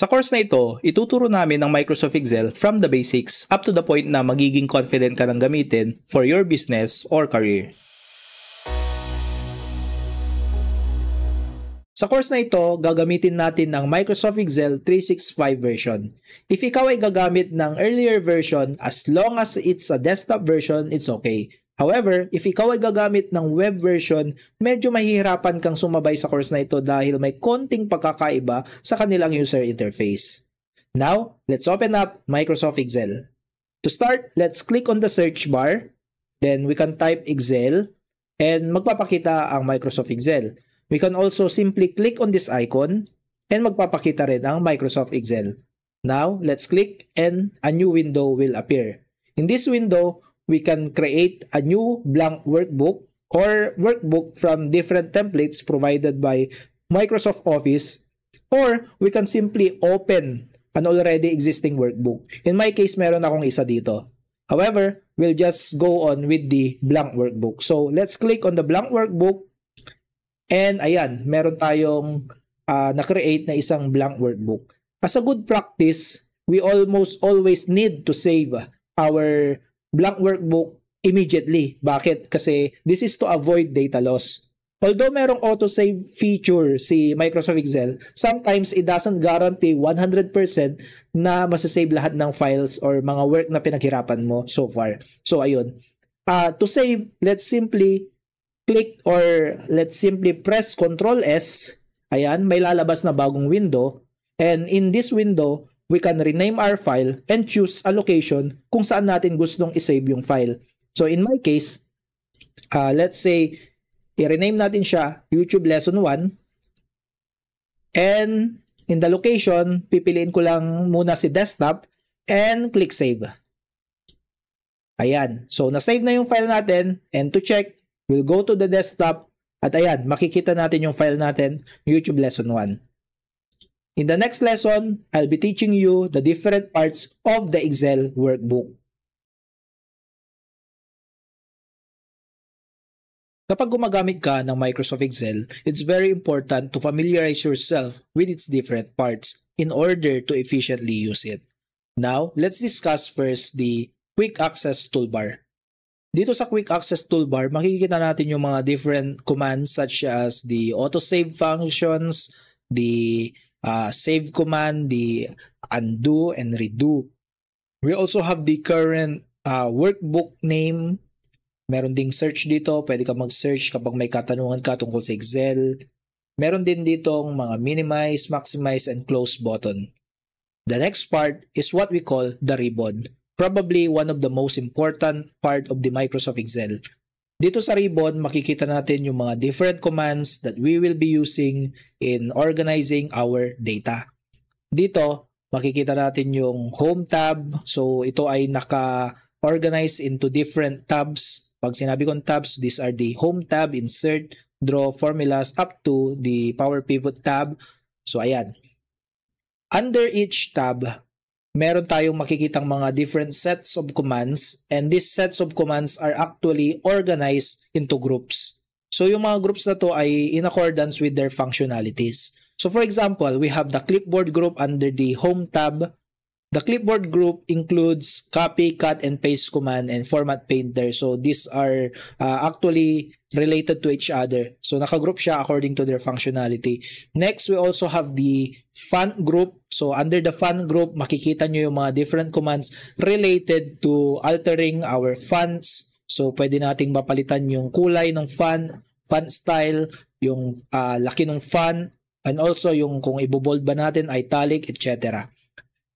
Sa course na ito, ituturo namin ang Microsoft Excel from the basics up to the point na magiging confident ka ng gamitin for your business or career. Sa course na ito, gagamitin natin ang Microsoft Excel 365 version. If ikaw ay gagamit ng earlier version, as long as it's a desktop version, it's okay. However, if ikaw ay gagamit ng web version, medyo mahihirapan kang sumabay sa course na ito dahil may konting pagkakaiba sa kanilang user interface. Now, let's open up Microsoft Excel. To start, let's click on the search bar. Then we can type Excel and magpapakita ang Microsoft Excel. We can also simply click on this icon and magpapakita rin ang Microsoft Excel. Now, let's click and a new window will appear. In this window, we can create a new blank workbook or workbook from different templates provided by Microsoft Office, or we can simply open an already existing workbook. In my case, meron akong isa dito. However, we'll just go on with the blank workbook. So, let's click on the blank workbook. And ayan, meron tayong na-create na isang blank workbook. As a good practice, we almost always need to save our blank workbook immediately. Bakit? Kasi this is to avoid data loss. Although merong autosave feature si Microsoft Excel, sometimes it doesn't guarantee 100% na masasave lahat ng files or mga work na pinaghirapan mo so far. So ayun. To save, let's simply click or let's simply press Ctrl S. Ayan, may lalabas na bagong window. And in this window, we can rename our file and choose a location kung saan natin gustong isave yung file. So in my case, let's say, i-rename natin siya YouTube Lesson 1. And in the location, pipiliin ko lang muna si desktop and click save. Ayan, so na-save na yung file natin, and to check, we'll go to the desktop at ayan, makikita natin yung file natin, YouTube Lesson 1. In the next lesson, I'll be teaching you the different parts of the Excel workbook. Kapag gumagamit ka ng Microsoft Excel, it's very important to familiarize yourself with its different parts in order to efficiently use it. Now, let's discuss first the Quick Access Toolbar. Dito sa Quick Access Toolbar, makikita natin yung mga different commands such as the autosave functions, the save command, the undo and redo. We also have the current workbook name. Meron ding search dito. Pwede ka mag-search kapag may katanungan ka tungkol sa Excel. Meron din ditong mga minimize, maximize, and close button. The next part is what we call the ribbon. Probably one of the most important part of the Microsoft Excel. Dito sa ribbon, makikita natin yung mga different commands that we will be using in organizing our data. Dito, makikita natin yung home tab. So, ito ay naka-organize into different tabs. Pag sinabi kong tabs, these are the home tab, insert, draw, formulas, up to the power pivot tab. So, ayan. Under each tab, meron tayong makikitang mga different sets of commands, and these sets of commands are actually organized into groups. So yung mga groups na to ay in accordance with their functionalities. So for example, we have the clipboard group under the home tab. The clipboard group includes copy, cut, and paste command and format painter. So these are actually related to each other. So nakagroup siya according to their functionality. Next, we also have the font group. So under the font group, makikita nyo yung mga different commands related to altering our fonts. So pwede nating mapalitan yung kulay ng font style, yung laki ng font, and also yung kung ibobold ba natin, italic, etc.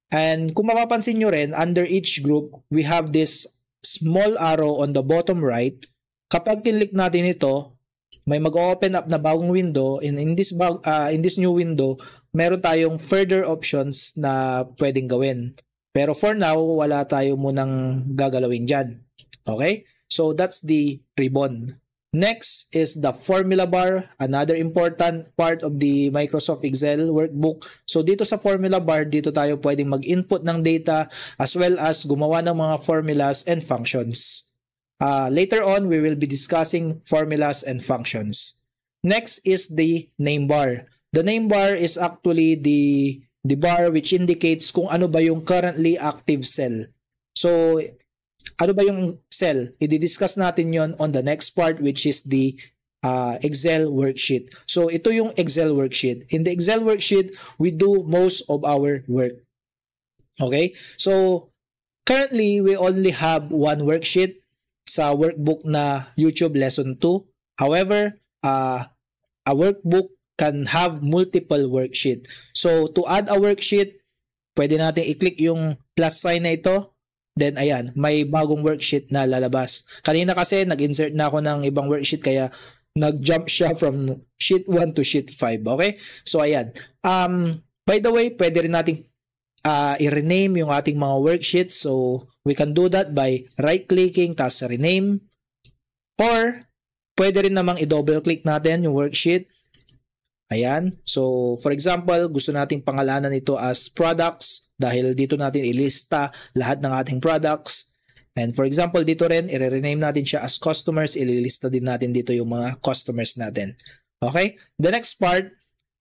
And kung mapapansin nyo rin, under each group, we have this small arrow on the bottom right. Kapag kinlik natin ito, may mag-open up na bagong window. In this new window, meron tayong further options na pwedeng gawin. Pero for now, wala tayo munang gagalawin dyan. Okay? So that's the ribbon. Next is the formula bar, another important part of the Microsoft Excel workbook. So dito sa formula bar, dito tayo pwedeng mag-input ng data as well as gumawa ng mga formulas and functions. Later on, we will be discussing formulas and functions. Next is the name bar. The name bar is actually the the bar which indicates kung ano ba yung currently active cell. So, ano ba yung cell? I-discuss natin yon on the next part, which is the Excel worksheet. So, ito yung Excel worksheet. In the Excel worksheet, we do most of our work. Okay? So, currently, we only have one worksheet sa workbook na YouTube Lesson 2. However, a workbook can have multiple worksheet. So, to add a worksheet, pwede natin i-click yung plus sign na ito. Then, ayan, may bagong worksheet na lalabas. Kanina kasi, nag-insert na ako ng ibang worksheet, kaya nag-jump siya from sheet 1 to sheet 5. Okay? So, ayan. By the way, pwede rin natin i-rename yung ating mga worksheets. So, we can do that by right-clicking, tapos rename. Or, pwede rin namang i-double click natin yung worksheet. Ayan. So, for example, gusto nating pangalanan ito as products dahil dito natin ilista lahat ng ating products. And for example, dito rin, i-rename natin siya as customers. Ililista din natin dito yung mga customers natin. Okay? The next part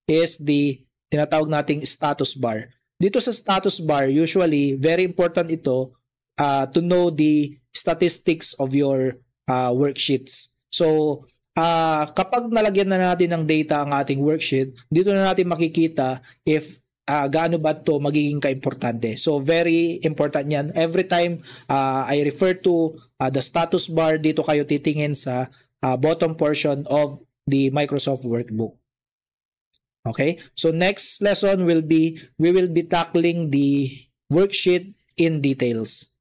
is the tinatawag nating status bar. Dito sa status bar, usually, very important ito to know the statistics of your worksheets. So, kapag nalagyan na natin ng data ang ating worksheet, dito na natin makikita if gaano ba ito magiging kaimportante. So, very important yan. Every time I refer to the status bar, dito kayo titingin sa bottom portion of the Microsoft Workbook. Okay? So, next lesson will be, we will be tackling the worksheet in details.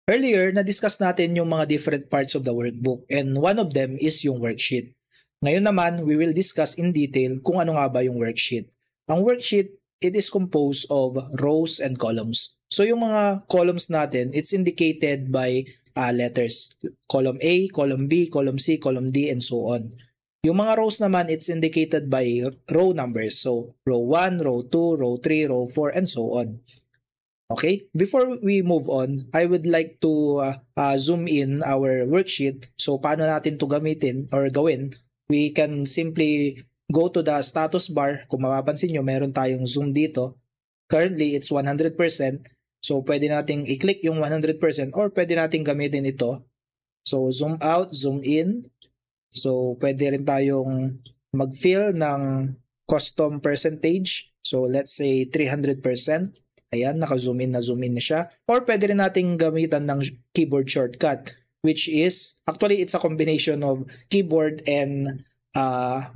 Earlier, na-discuss natin yung mga different parts of the workbook and one of them is yung worksheet. Ngayon naman, we will discuss in detail kung ano nga ba yung worksheet. Ang worksheet, it is composed of rows and columns. So yung mga columns natin, it's indicated by letters. Column A, column B, column C, column D, and so on. Yung mga rows naman, it's indicated by row numbers. So row 1, row 2, row 3, row 4, and so on. Okay, before we move on, I would like to zoom in our worksheet. So, paano natin to gamitin or gawin? We can simply go to the status bar. Kung mapapansin nyo, meron tayong zoom dito. Currently, it's 100%. So, pwede nating i-click yung 100% or pwede nating gamitin ito. So, zoom out, zoom in. So, pwede rin tayong mag-fill ng custom percentage. So, let's say 300%. Ayan, naka-zoom in na siya. Or pwede rin nating gamitan ng keyboard shortcut, which is, actually, it's a combination of keyboard and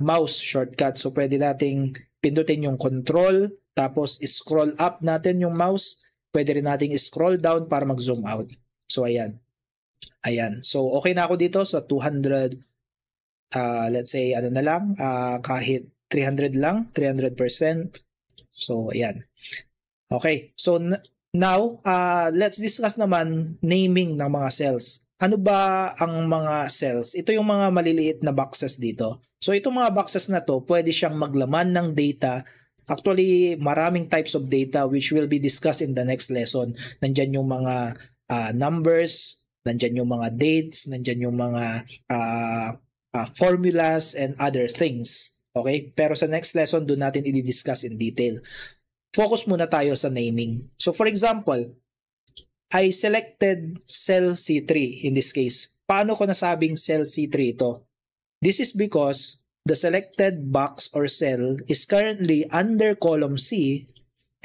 mouse shortcut. So, pwede nating pindutin yung control, tapos scroll up natin yung mouse. Pwede rin nating scroll down para mag-zoom out. So, ayan. Ayan. So, okay na ako dito sa 200, let's say, ano na lang, kahit 300 lang, 300%. So, ayan. Okay, so now, let's discuss naman naming ng mga cells. Ano ba ang mga cells? Ito yung mga maliliit na boxes dito. So itong mga boxes na to, pwede siyang maglaman ng data. Actually, maraming types of data which will be discussed in the next lesson. Nandyan yung mga numbers, nandyan yung mga dates, nandyan yung mga formulas and other things. Okay, pero sa next lesson, doon natin i-discuss in detail. Focus muna tayo sa naming. So for example, I selected cell C3 in this case. Paano ko nasabing cell C3 ito? This is because the selected box or cell is currently under column C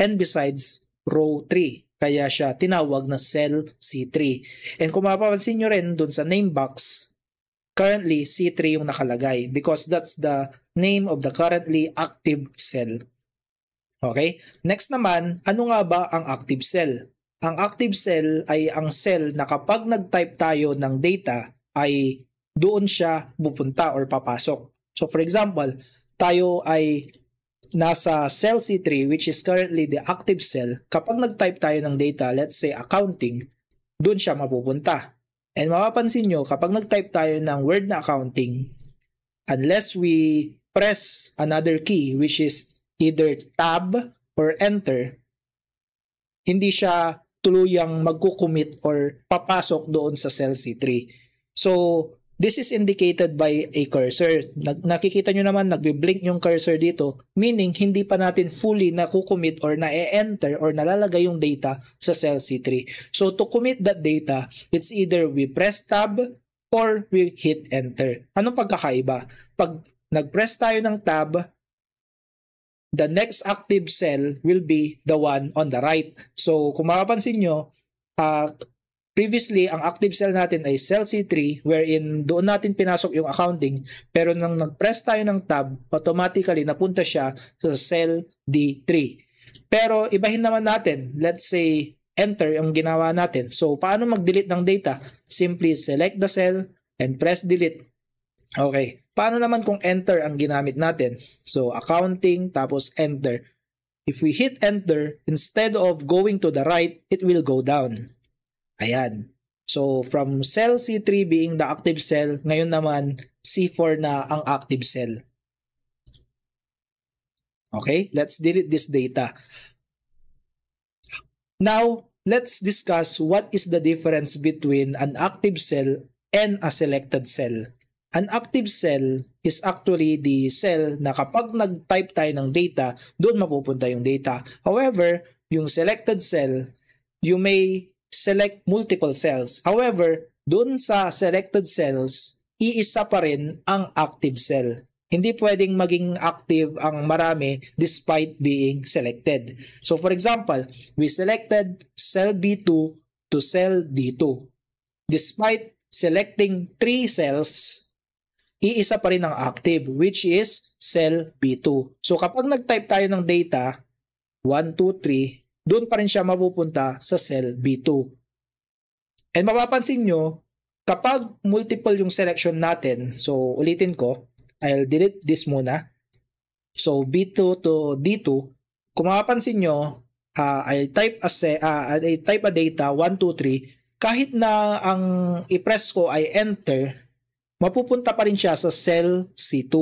and besides row 3. Kaya siya tinawag na cell C3. And kung mapapansin nyo rin dun sa name box, currently C3 yung nakalagay because that's the name of the currently active cell. Okay? Next naman, ano nga ba ang active cell? Ang active cell ay ang cell na kapag nag-type tayo ng data ay doon siya pupunta or papasok. So for example, tayo ay nasa cell C3 which is currently the active cell. Kapag nag-type tayo ng data, let's say accounting, doon siya mapupunta. And mapapansin nyo, kapag nag-type tayo ng word na accounting, unless we press another key which is either tab or enter, hindi siya tuluyang magkukumit or papasok doon sa cell C3. So, This is indicated by a cursor. Nakikita nyo naman, nagbi-blink yung cursor dito, meaning hindi pa natin fully nakukommit or na-enter or nalalagay yung data sa cell C3. So to commit that data, it's either we press tab or we hit enter. Anong pagkakaiba? Pag nag-press tayo ng tab, the next active cell will be the one on the right. So kung mapapansin nyo, previously, ang active cell natin ay cell C3 wherein doon natin pinasok yung accounting, pero nang nag-press tayo ng tab, automatically napunta siya sa cell D3. Pero ibahin naman natin, let's say enter yung ginawa natin. So paano mag-delete ng data? Simply select the cell and press delete. Okay, paano naman kung enter ang ginamit natin? So accounting tapos enter. If we hit enter, instead of going to the right, it will go down. Ayan. So, from cell C3 being the active cell, ngayon naman C4 na ang active cell. Okay, let's delete this data. Now, let's discuss what is the difference between an active cell and a selected cell. An active cell is actually the cell na kapag nag-type tayo ng data, doon mapupunta yung data. However, yung selected cell, you may select multiple cells. However, dun sa selected cells, iisa pa rin ang active cell. Hindi pwedeng maging active ang marami despite being selected. So for example, we selected cell B2 to cell D2. Despite selecting 3 cells, iisa pa rin ang active, which is cell B2. So kapag nag-type tayo ng data, 1, 2, 3, doon pa rin siya mapupunta sa cell B2. And mapapansin nyo, kapag multiple yung selection natin, so ulitin ko, I'll delete this muna. So B2 to D2, kung mapapansin nyo, I'll type a data 1, 2, 3, kahit na ang i-press ko ay enter, mapupunta pa rin siya sa cell C2.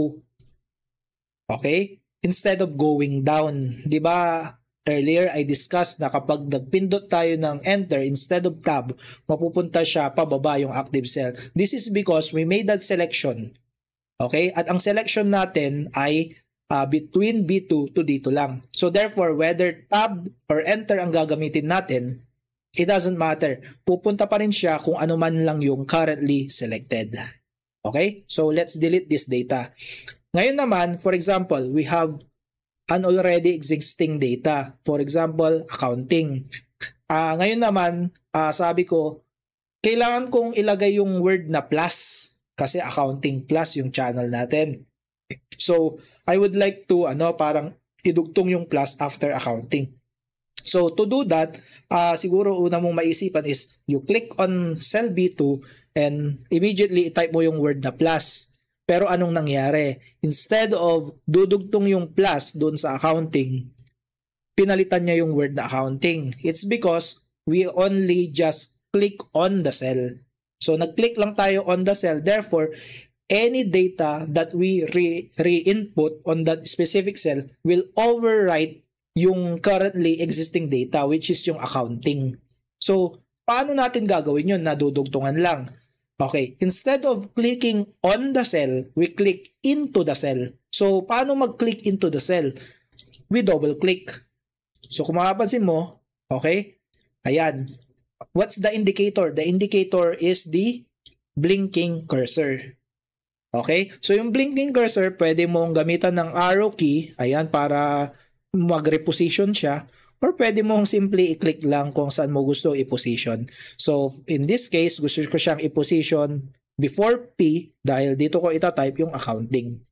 Okay? Instead of going down, di ba? Earlier, I discussed na kapag nagpindot tayo ng enter instead of tab, mapupunta siya pababa yung active cell. This is because we made that selection. Okay? At ang selection natin ay between B2 to D2 lang. So therefore, whether tab or enter ang gagamitin natin, it doesn't matter. Pupunta pa rin siya kung ano man lang yung currently selected. Okay? So let's delete this data. Ngayon naman, for example, we have an already existing data. For example, accounting. Ngayon naman, sabi ko, kailangan kong ilagay yung word na plus kasi accounting plus yung channel natin. So, I would like to parang idugtong yung plus after accounting. So, to do that, siguro una mong maisipan is you click on cell B2 and immediately type mo yung word na plus. Pero anong nangyari? Instead of dudugtong yung plus doon sa accounting, pinalitan niya yung word na accounting. It's because we only just click on the cell. So nag-click lang tayo on the cell. Therefore, any data that we re-input on that specific cell will overwrite yung currently existing data, which is yung accounting. So, paano natin gagawin yun? Nadudugtungan lang. Okay, instead of clicking on the cell, we click into the cell. So, paano mag-click into the cell? We double-click. So, kung makapansin mo, okay, ayan. What's the indicator? The indicator is the blinking cursor. Okay, so yung blinking cursor, pwede mong gamitan ng arrow key, ayan, para mag-reposition siya. Or pwede mong simply i-click lang kung saan mo gusto i-position. So, in this case, gusto ko siyang i-position before P dahil dito ko ita-type yung accounting.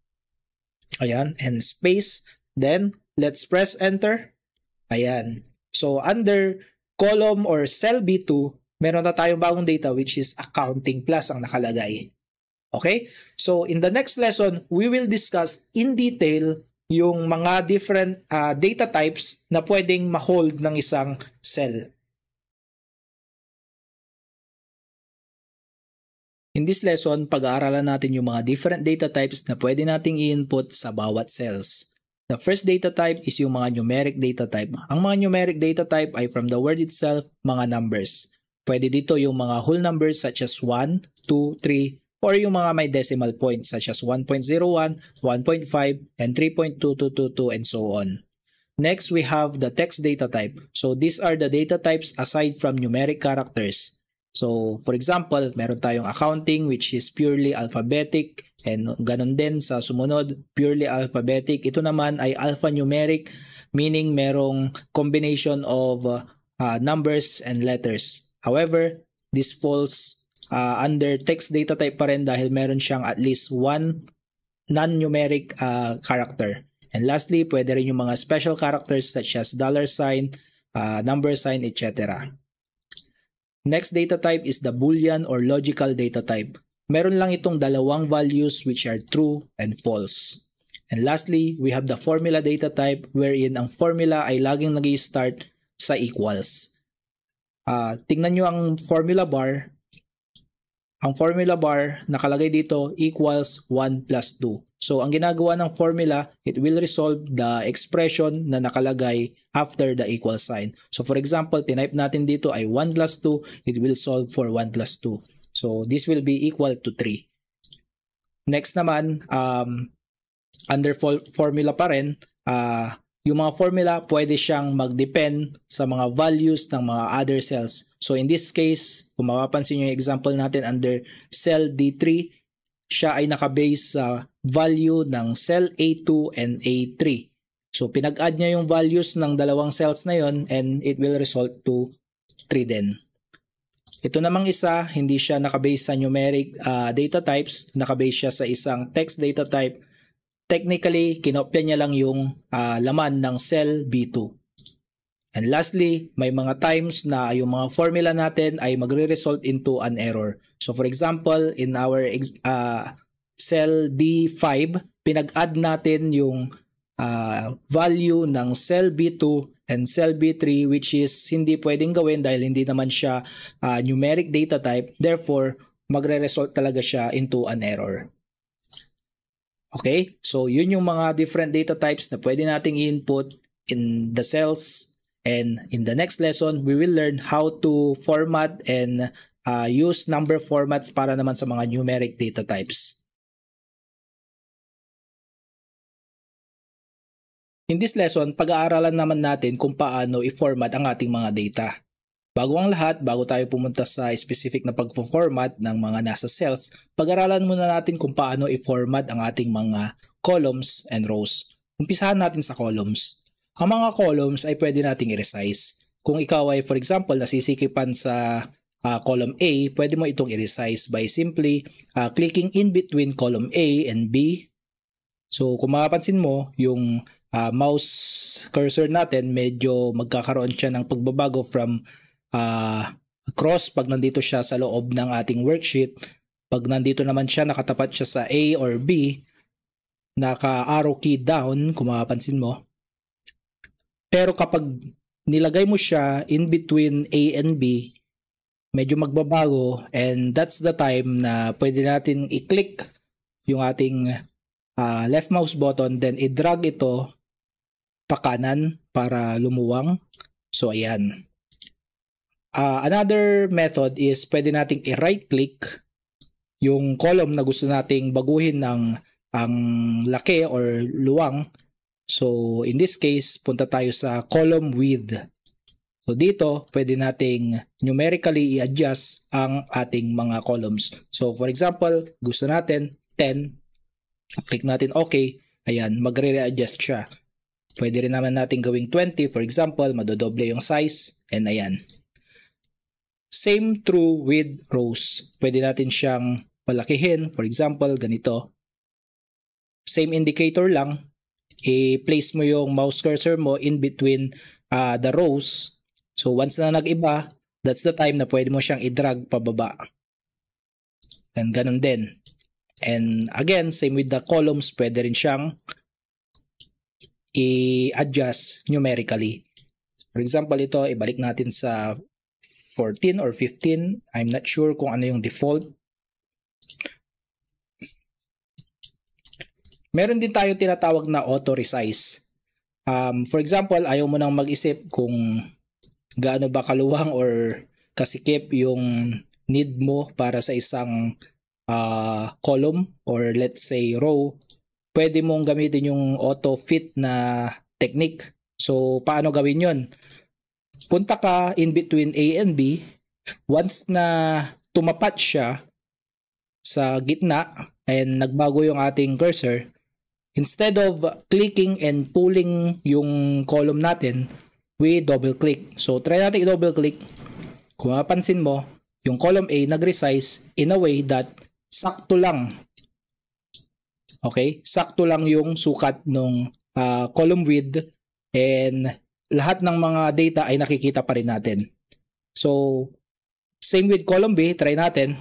Ayan, and space. Then, let's press enter. Ayan. So, under column or cell B2, meron na tayong bagong data which is accounting plus ang nakalagay. Okay? So, in the next lesson, we will discuss in detail yung mga different data types na pwedeng ma-hold ng isang cell. In this lesson, pag-aaralan natin yung mga different data types na pwede nating i-input sa bawat cells. The first data type is yung mga numeric data type. Ang mga numeric data type ay from the word itself, mga numbers. Pwede dito yung mga whole numbers such as 1, 2, 3, or yung mga may decimal points such as 1.01, 1.5, and 3.2222 and so on. Next, we have the text data type. So these are the data types aside from numeric characters. So for example, meron tayong accounting which is purely alphabetic, and ganun din sa sumunod, purely alphabetic. Ito naman ay alphanumeric, meaning merong combination of numbers and letters. However, this falls under text data type pa rin dahil meron siyang at least one non-numeric character. And lastly, pwede rin yung mga special characters such as dollar sign, number sign, etc. Next data type is the Boolean or logical data type. Meron lang itong dalawang values which are true and false. And lastly, we have the formula data type wherein ang formula ay laging nag-i-start sa equals. Tingnan nyo ang formula bar. Ang formula bar nakalagay dito equals 1 plus 2. So ang ginagawa ng formula, it will resolve the expression na nakalagay after the equal sign. So for example, tinype natin dito ay 1 plus 2, it will solve for 1 plus 2. So this will be equal to 3. Next naman, under formula pa rin, yung mga formula pwede siyang mag-depend sa mga values ng mga other cells. So in this case, kung mapapansin nyo yung example natin under cell D3, siya ay nakabase sa value ng cell A2 and A3. So pinag-add niya yung values ng dalawang cells na yon and it will result to 3 din. Ito namang isa, hindi siya nakabase sa numeric data types, nakabase siya sa isang text data type. Technically, kinopya niya lang yung laman ng cell B2. And lastly, may mga times na yung mga formula natin ay magre-result into an error. So for example, in our cell D5, pinag-add natin yung value ng cell B2 and cell B3 which is hindi pwedeng gawin dahil hindi naman siya numeric data type. Therefore, magre-result talaga siya into an error. Okay, so yun yung mga different data types na pwede nating i-input in the cells, and in the next lesson, we will learn how to format and use number formats para naman sa mga numeric data types. In this lesson, pag-aaralan naman natin kung paano i-format ang ating mga data. Bago ang lahat, bago tayo pumunta sa specific na pag-format ng mga nasa cells, pag-aralan muna natin kung paano i-format ang ating mga columns and rows. Umpisahan natin sa columns. Ang mga columns ay pwede nating i-resize. Kung ikaw ay for example nasisikipan sa column A, pwede mo itong i-resize by simply clicking in between column A and B. So kung mapapansin mo, yung mouse cursor natin medyo magkakaroon siya ng pagbabago from cross pag nandito siya sa loob ng ating worksheet. Pag nandito naman siya, nakatapat siya sa A or B, naka-arrow key down kung mapapansin mo. Pero kapag nilagay mo siya in between A and B, medyo magbabago, and that's the time na pwede natin i-click yung ating left mouse button, then i-drag ito pa kanan para lumuwang. So ayan. Another method is pwede nating i-right click yung column na gusto nating baguhin ng ang laki or luwang. So in this case, punta tayo sa column width. So dito, pwede nating numerically i-adjust ang ating mga columns. So for example, gusto natin 10, click natin OK, ayan, magre-readjust siya. Pwede rin naman natin gawing 20, for example, madodoble yung size, and ayan. Same true with rows. Pwede natin siyang palakihin. For example, ganito. Same indicator lang. I-place mo yung mouse cursor mo in between the rows. So once na nag-iba, that's the time na pwede mo siyang i-drag pababa. And ganun din. And again, same with the columns. Pwede rin siyang i-adjust numerically. For example, ito, ibalik natin sa 14 or 15. I'm not sure kung ano yung default. Meron din tayo tinatawag na auto resize. For example, ayaw mo nang mag-isip kung gaano ba kaluwang or kasikip yung need mo para sa isang column or let's say row, pwede mong gamitin yung auto fit na technique. So paano gawin yon? Punta ka in between A and B. Once na tumapat siya sa gitna and nagbago yung ating cursor, instead of clicking and pulling yung column natin, we double click. So try natin i-double click. Kung mapapansin mo, yung column A nag-resize in a way that sakto lang. Okay? Sakto lang yung sukat ng column width and lahat ng mga data ay nakikita pa rin natin. So, same with column B, try natin.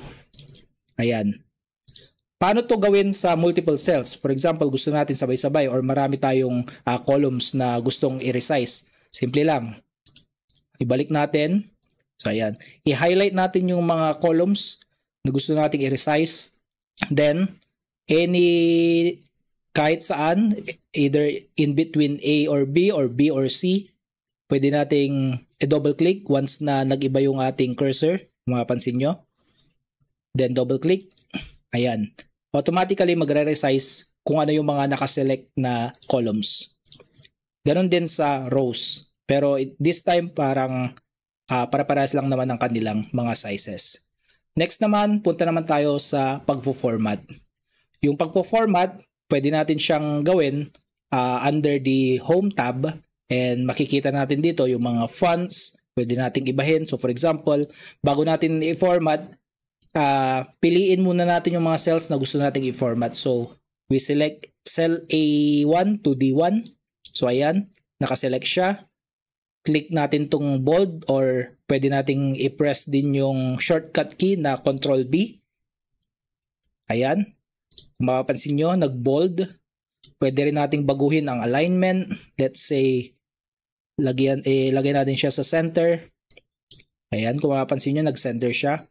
Ayan. Paano to gawin sa multiple cells? For example, gusto natin sabay-sabay or marami tayong columns na gustong i-resize. Simple lang. Ibalik natin. So, ayan. I-highlight natin yung mga columns na gusto nating i-resize. Then, kahit saan, either in between A or B or C, pwede nating i-double click once na nag-iba yung ating cursor. Mapapansin nyo. Then double click. Ayan. Automatically magre-resize kung ano yung mga nakaselect na columns. Ganon din sa rows. Pero this time parang para-parehas lang naman ang kanilang mga sizes. Next naman, punta naman tayo sa pagpo-format. Yung pagpo-format, pwede natin siyang gawin under the home tab. And makikita natin dito yung mga fonts, pwede nating ibahin. So for example, bago natin i-format, piliin muna natin yung mga cells na gusto nating i-format. So we select cell A1 to D1. So ayan, nakaselect siya. Click natin tong bold or pwede nating i-press din yung shortcut key na Control B. Ayan. Kung mapapansin nyo, nag-bold. Pwede rin nating baguhin ang alignment. Let's say, lagyan natin siya sa center. Ayan, kung mapapansin nyo, nag-center siya.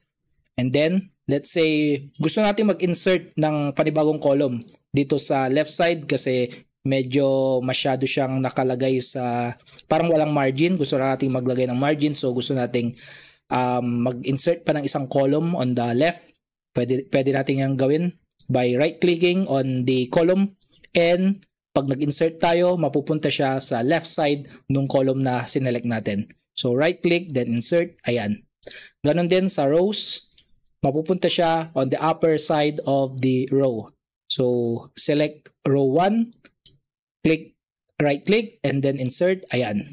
And then, let's say, gusto natin mag-insert ng panibagong column dito sa left side kasi medyo masyado siyang nakalagay sa parang walang margin. Gusto natin maglagay ng margin. So, gusto nating mag-insert pa ng isang column on the left. Pwede natin yung gawin by right-clicking on the column and pag nag-insert tayo, mapupunta siya sa left side nung column na sinelect natin. So, right-click, then insert. Ayan. Ganon din sa rows. Mapupunta siya on the upper side of the row. So, select row 1, click, right-click, and then insert. Ayan.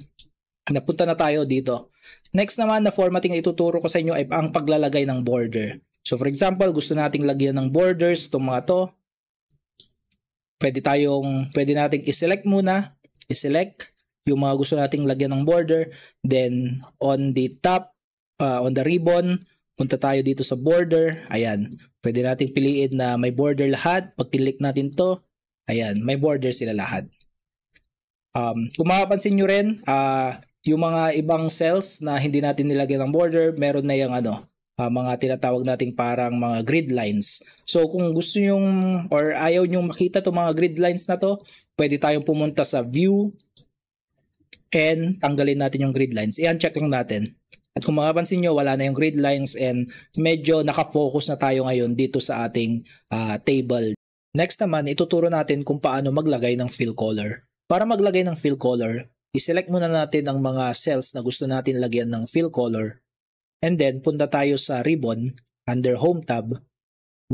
Napunta na tayo dito. Next naman na formatting na ituturo ko sa inyo ay ang paglalagay ng border. So, for example, gusto nating lagyan ng borders itong mga to. Pwede nating i-select muna. I-select yung mga gusto nating lagyan ng border. Then, on the top, on the ribbon, punta tayo dito sa border. Ayan. Pwede nating piliin na may border lahat. Pag click natin to, ayan, may border sila lahat. Kung mapapansin nyo rin, yung mga ibang cells na hindi natin nilagyan ng border, meron na yung mga tinatawag nating parang mga grid lines. So kung gusto nyong or ayaw nyong makita itong mga grid lines na to, pwede tayong pumunta sa view and tanggalin natin yung grid lines. I-uncheck lang natin. At kung mapapansin nyo, wala na yung grid lines and medyo nakafocus na tayo ngayon dito sa ating table. Next naman, ituturo natin kung paano maglagay ng fill color. Para maglagay ng fill color, i-select muna natin ang mga cells na gusto natin lagyan ng fill color. And then, punta tayo sa ribbon, under Home tab,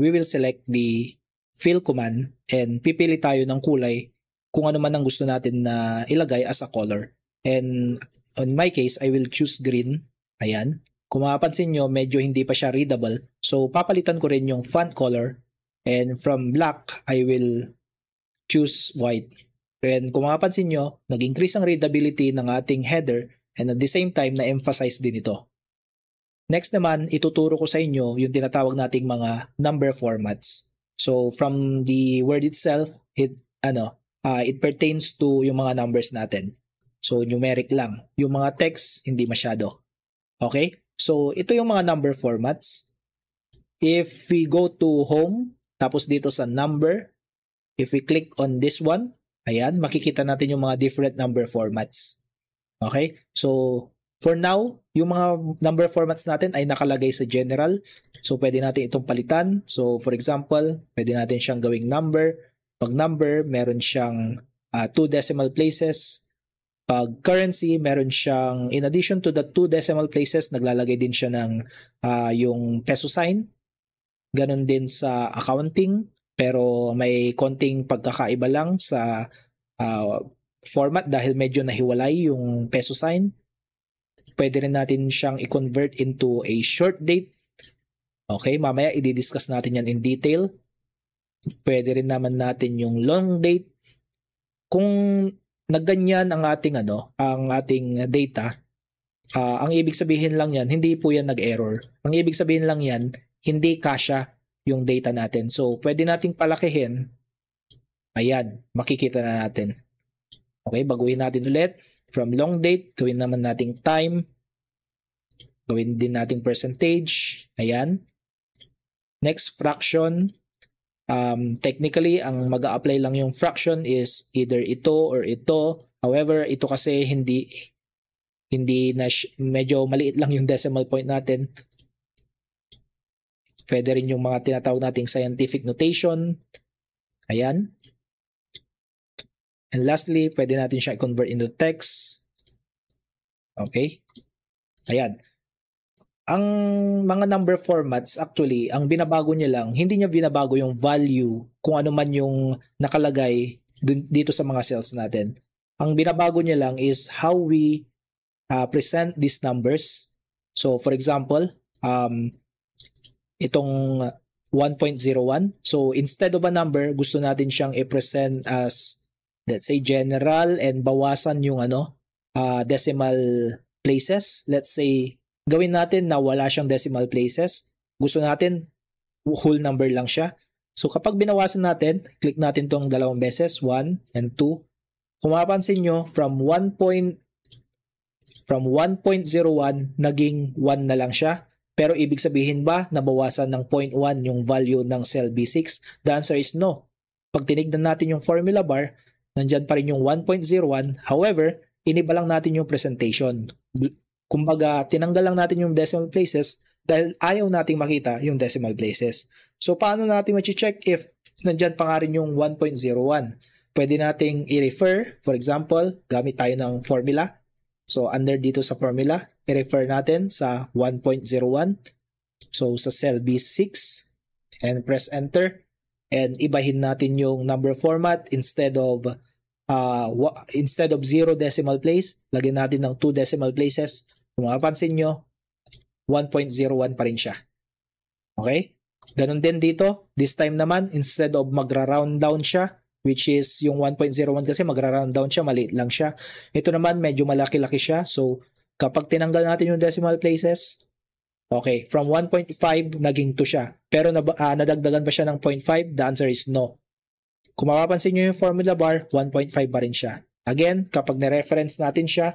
we will select the fill command and pipili tayo ng kulay kung ano man ang gusto natin na ilagay as a color. And in my case, I will choose green. Ayan. Kung mapapansin nyo, medyo hindi pa siya readable. So, papalitan ko rin yung font color. And from black, I will choose white. And kung mapapansin nyo, nag-increase ang readability ng ating header and at the same time, na-emphasize din ito. Next naman, ituturo ko sa inyo yung tinatawag nating mga number formats. So from the word itself, it pertains to yung mga numbers natin. So numeric lang. Yung mga text, hindi masyado. Okay? So ito yung mga number formats. If we go to home, tapos dito sa number, if we click on this one, ayan, makikita natin yung mga different number formats. Okay? So for now, yung mga number formats natin ay nakalagay sa general. So, pwede natin itong palitan. So, for example, pwede natin siyang gawing number. Pag number, meron siyang 2 decimal places. Pag currency, meron siyang, in addition to the 2 decimal places, naglalagay din siya ng yung peso sign. Ganon din sa accounting, pero may konting pagkakaiba lang sa format dahil medyo nahiwalay yung peso sign. Pwede rin natin siyang i-convert into a short date. Okay, mamaya i-discuss natin yan in detail. Pwede rin naman natin yung long date. Kung nagganyan ang ating data, ang ibig sabihin lang yan, hindi po yan nag-error. Ang ibig sabihin lang yan, hindi kasya yung data natin. So, pwede nating palakihin. Ayan, makikita na natin. Okay, baguhin natin ulit. From long date, gawin naman nating time. Gawin din nating percentage. Ayan. Next, fraction. Technically, ang mag-a-apply lang yung fraction is either ito or ito. However, ito kasi hindi na medyo maliit lang yung decimal point natin. Pwede rin yung mga tinatawag nating scientific notation. Ayan. And lastly, pwede natin siya i-convert into text. Okay. Ayan. Ang mga number formats, actually, ang binabago niya lang, hindi niya binabago yung value kung ano man yung nakalagay dito sa mga cells natin. Ang binabago niya lang is how we present these numbers. So, for example, itong 1.01. So, instead of a number, gusto natin siyang i-present as, let's say, general and bawasan yung decimal places. Let's say, gawin natin na wala siyang decimal places. Gusto natin whole number lang siya. So, kapag binawasan natin, click natin tong dalawang beses, 1 and 2. Kung mapapansin nyo, from 1.01, naging 1 na lang siya. Pero ibig sabihin ba, nabawasan ng 0.1 yung value ng cell B6? The answer is no. Pag tinignan natin yung formula bar, nandyan pa rin yung 1.01. However, iniba lang natin yung presentation. Kumbaga, tinanggal lang natin yung decimal places dahil ayaw nating makita yung decimal places. So, paano natin ma-check if nandyan pa nga rin yung 1.01? Pwede nating i-refer. For example, gamit tayo ng formula. So, under dito sa formula, i-refer natin sa 1.01. So, sa cell B6 and press enter. And ibahin natin yung number format instead of 0 decimal place, lagyan natin ng 2 decimal places. Kung mapapansin nyo, 1.01 pa rin siya. Okay? Ganon din dito. This time naman, instead of magra-round down siya, which is yung 1.01 kasi magra-round down siya, maliit lang siya. Ito naman, medyo malaki-laki siya. So, kapag tinanggal natin yung decimal places, okay, from 1.5, naging 2 siya. Pero nadagdagan ba siya ng 0.5? The answer is no. Kung mapapansin nyo yung formula bar, 1.5 pa rin siya. Again, kapag na-reference natin siya,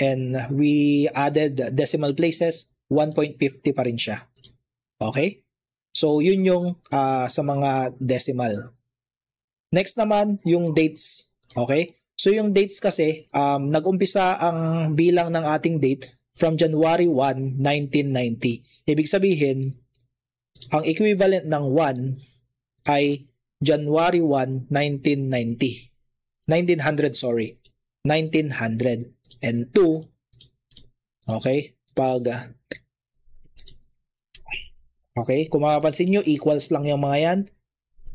and we added decimal places, 1.50 pa rin siya. Okay? So, yun yung sa mga decimal. Next naman, yung dates. Okay? So, yung dates kasi, nag-umpisa ang bilang ng ating date from January 1, 1990. Ibig sabihin, ang equivalent ng 1 ay January 1, 1990. 1900, sorry. 1900. And 2, okay, okay, kung mapapansin nyo, equals lang yung mga yan.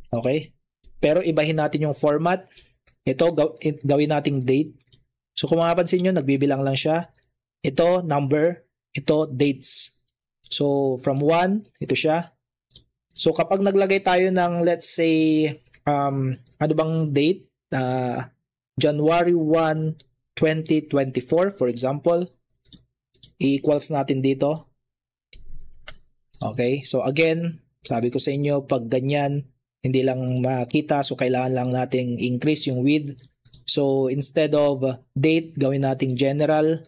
Okay, pero ibahin natin yung format. Ito, gawin nating date. So, kung mapapansin nyo, nagbibilang lang siya. Ito, number. Ito, dates. So, from 1, ito siya. So, kapag naglagay tayo ng, let's say, ano bang date? January 1, 2024, for example, i-equals natin dito. Okay, so again, sabi ko sa inyo, pag ganyan, hindi lang makita, so kailangan lang nating increase yung width. So, instead of date, gawin nating general.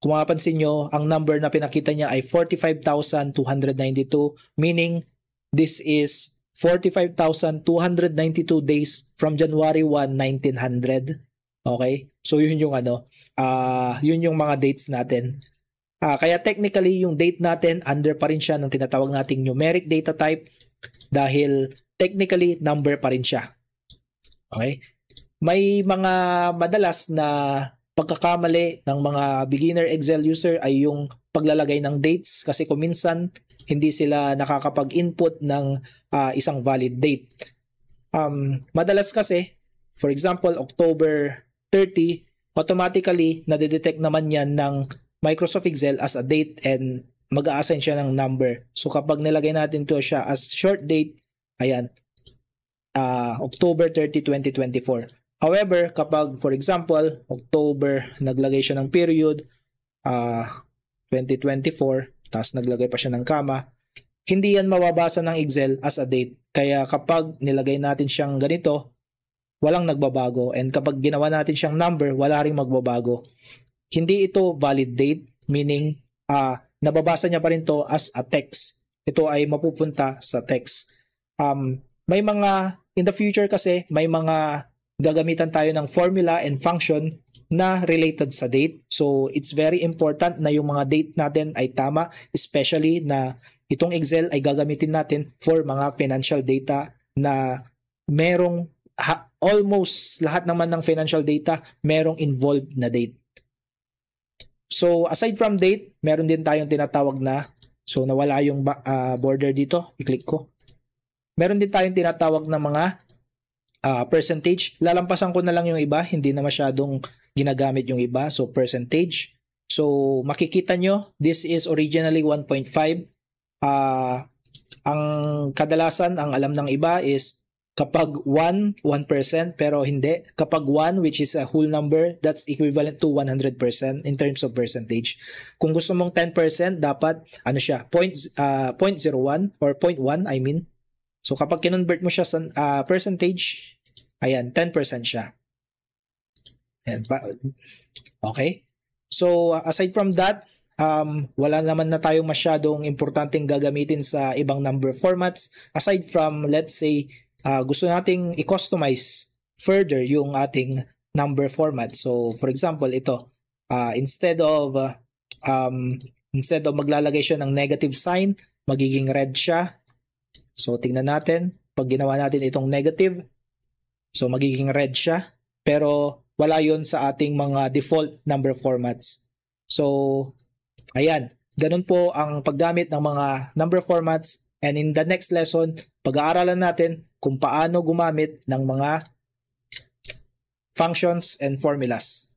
Kung mapapansin nyo, ang number na pinakita niya ay 45,292, meaning this is 45,292 days from January 1, 1900. Okay? So yun yung yun yung mga dates natin. Kaya technically yung date natin under pa rin siya ng tinatawag nating numeric data type dahil technically number pa rin siya. Okay? May mga madalas na pagkakamali ng mga beginner Excel user ay yung paglalagay ng dates kasi kung minsan hindi sila nakakapag-input ng isang valid date. Madalas kasi, for example, October 30, automatically nadedetect naman yan ng Microsoft Excel as a date and mag-a-assign siya ng number. So kapag nilagay natin to siya as short date, ayan, October 30, 2024. However, kapag for example, October, naglagay siya ng period, 2024, tapos naglagay pa siya ng comma, hindi yan mababasa ng Excel as a date. Kaya kapag nilagay natin siyang ganito, walang nagbabago. And kapag ginawa natin siyang number, wala ring magbabago. Hindi ito valid date, meaning nababasa niya pa rin to as a text. Ito ay mapupunta sa text. May mga, in the future kasi, may mga gagamitan tayo ng formula and function na related sa date. So, it's very important na yung mga date natin ay tama, especially na itong Excel ay gagamitin natin for mga financial data na merong, almost lahat naman ng financial data, merong involved na date. So, aside from date, meron din tayong tinatawag na, so nawala yung border dito, i-click ko. Meron din tayong tinatawag na mga percentage. Lalampasan ko na lang yung iba, hindi na masyadong ginagamit yung iba. So, percentage. So, makikita nyo, this is originally 1.5. Ang kadalasan, ang alam ng iba is kapag 1%, pero hindi. Kapag 1, which is a whole number, that's equivalent to 100% in terms of percentage. Kung gusto mong 10%, dapat, siya, 0.01 or 0.1, I mean. So, kapag kinonvert mo siya sa percentage, ayan, 10% siya. Ayan, okay? So, aside from that, wala naman na tayong masyadong importanteng gagamitin sa ibang number formats. Aside from, let's say, gusto nating i-customize further yung ating number format. So, for example, ito, instead of maglalagay siya ng negative sign, magiging red siya. So, tingnan natin. Pag ginawa natin itong negative, so magiging red siya. Pero wala yon sa ating mga default number formats. So, ayan. Ganun po ang paggamit ng mga number formats. And in the next lesson, pag-aaralan natin kung paano gumamit ng mga functions and formulas.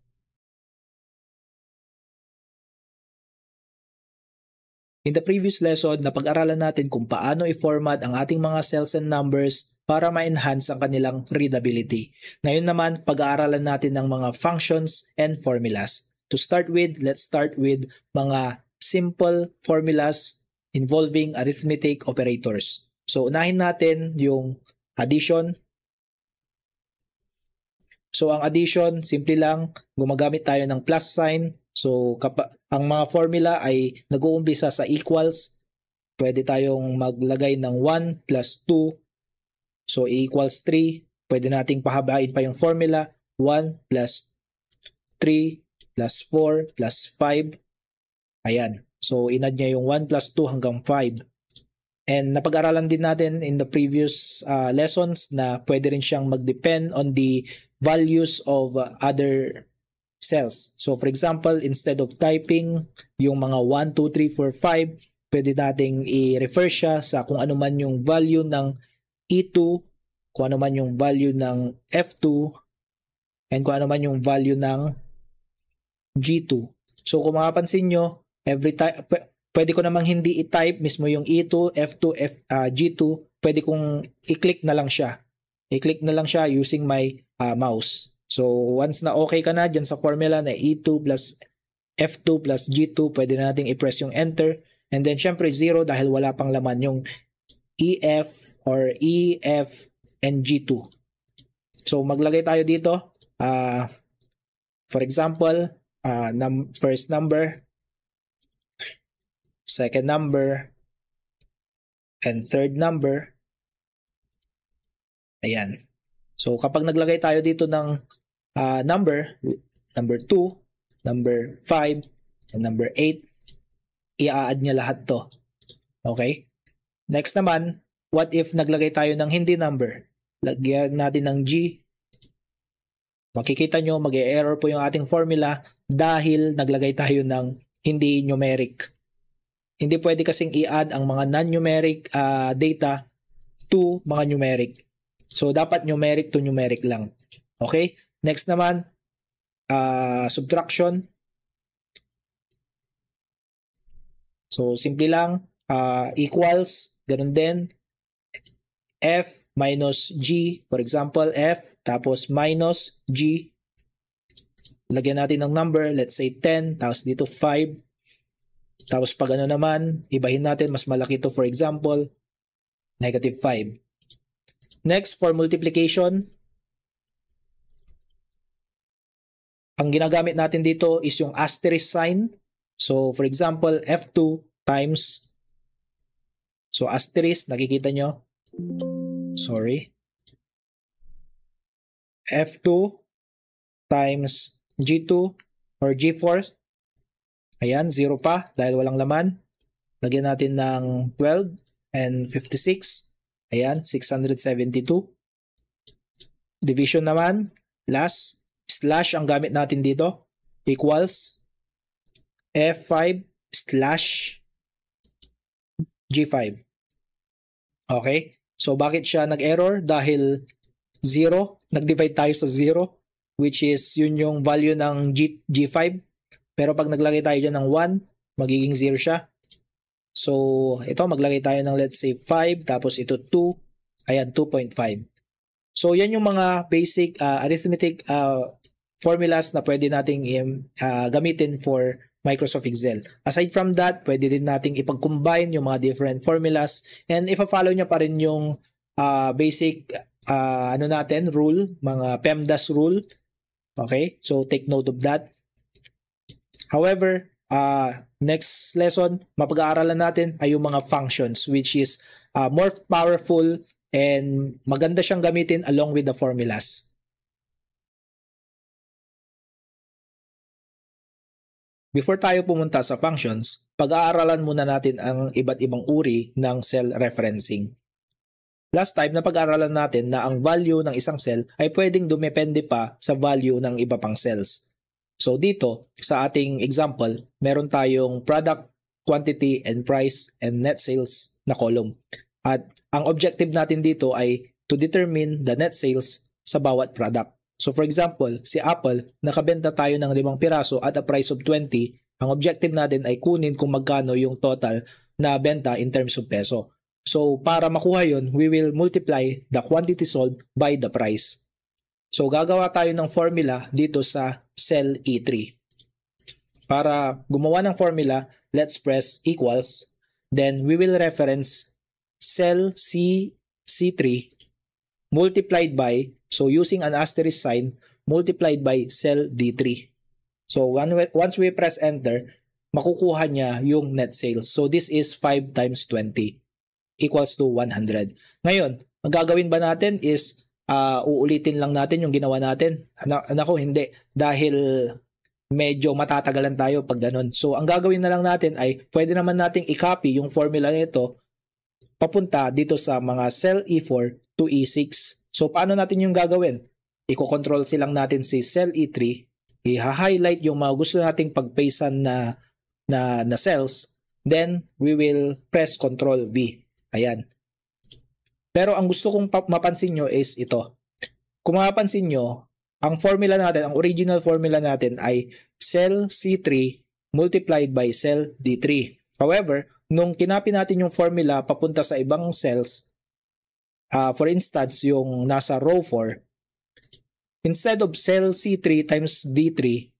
In the previous lesson, napag-aralan natin kung paano i-format ang ating mga cells and numbers para ma-enhance ang kanilang readability. Ngayon naman, pag-aaralan natin ng mga functions and formulas. To start with, let's start with mga simple formulas involving arithmetic operators. So, unahin natin yung addition. So, ang addition, simple lang, gumagamit tayo ng plus sign. So, ang mga formula ay nag-uumpisa sa equals. Pwede tayong maglagay ng 1 plus 2. So, equals 3. Pwede nating pahabain pa yung formula. 1 plus 3 plus 4 plus 5. Ayan. So, inad niya yung 1 plus 2 hanggang 5. And napag-aralan din natin in the previous lessons na pwede rin siyang mag-depend on the values of other cells. So for example, instead of typing yung mga 1, 2, 3, 4, 5, pwede nating i-refer siya sa kung ano man yung value ng E2, kung ano man yung value ng F2, and kung ano man yung value ng G2. So kung makapansin nyo, every time, pwede ko namang hindi i-type mismo yung E2, F2, G2, pwede kong i-click na lang siya. I-click na lang siya using my mouse. So, once na okay ka na dyan sa formula na E2 plus F2 plus G2, pwede na nating i-press yung enter. And then, syempre, 0 dahil wala pang laman yung EF or EF and G2. So, maglagay tayo dito. For example, first number, second number, and third number. Ayan. So, kapag naglagay tayo dito ng number 2, number 5, and number 8. I-add niya lahat to. Okay? Next naman, what if naglagay tayo ng hindi number? Lagyan natin ng G. Makikita nyo, mag-e-error po yung ating formula dahil naglagay tayo ng hindi numeric. Hindi pwede kasing i-add ang mga non-numeric data to mga numeric. So, dapat numeric to numeric lang. Okay? Next naman, subtraction. So, simple lang. Equals, ganun din. F minus G, for example, F, tapos minus G. Lagyan natin ng number, let's say 10, tapos dito 5. Tapos pag ano naman, ibahin natin, mas malaki to, for example, negative 5. Next, for multiplication, ang ginagamit natin dito is yung asterisk sign. So, for example, F2 times, so asterisk, nakikita nyo? Sorry. F2 times G2 or G4. Ayan, 0 pa dahil walang laman. Lagyan natin ng 12 and 56. Ayan, 672. Division naman, last, slash ang gamit natin dito. Equals F5 slash G5. Okay? So, bakit siya nag-error? Dahil 0. Nag-divide tayo sa 0, which is yun yung value ng G5. Pero pag naglagay tayo dyan ng 1, magiging 0 siya. So, ito, maglagay tayo ng let's say 5, tapos ito 2. Ayan, 2.5. So, yan yung mga basic arithmetic formulas na pwede nating gamitin for Microsoft Excel. Aside from that, pwede din nating ipag-combine yung mga different formulas and ifa-follow nyo pa rin yung basic rule, mga PEMDAS rule. Okay? So, take note of that. However, next lesson, mapag-aaralan natin ay yung mga functions which is more powerful and maganda siyang gamitin along with the formulas. Before tayo pumunta sa functions, pag-aaralan muna natin ang iba't ibang uri ng cell referencing. Last time, napag-aaralan natin na ang value ng isang cell ay pwedeng dumepende pa sa value ng iba pang cells. So dito, sa ating example, meron tayong product, quantity, and price, and net sales na column. At ang objective natin dito ay to determine the net sales sa bawat product. So for example, si Apple, nakabenta tayo ng 5 piraso at a price of 20. Ang objective natin ay kunin kung magkano yung total na benta in terms of peso. So para makuha yun, we will multiply the quantity sold by the price. So gagawa tayo ng formula dito sa cell E3. Para gumawa ng formula, let's press equals. Then we will reference cell C3 multiplied by, so using an asterisk sign, multiplied by cell D3. So once we press enter, makukuha niya yung net sales. So this is 5 times 20 equals to 100. Ngayon, ang gagawin ba natin is uulitin lang natin yung ginawa natin? Nako, hindi. Dahil medyo matatagalan tayo pag ganun. So ang gagawin na lang natin ay pwede naman nating i-copy yung formula nito papunta dito sa mga cell E4 to E6. So, paano natin yung gagawin? Iko-control silang natin si cell E3, i-highlight yung mga gusto nating pag-pastean na cells, then we will press Control V. Ayan. Pero ang gusto kong mapansin nyo is ito. Kung mapapansin nyo, ang formula natin, ang original formula natin ay cell C3 multiplied by cell D3. However, nung kinopy natin yung formula papunta sa ibang cells, for instance, yung nasa row 4, instead of cell C3 times D3,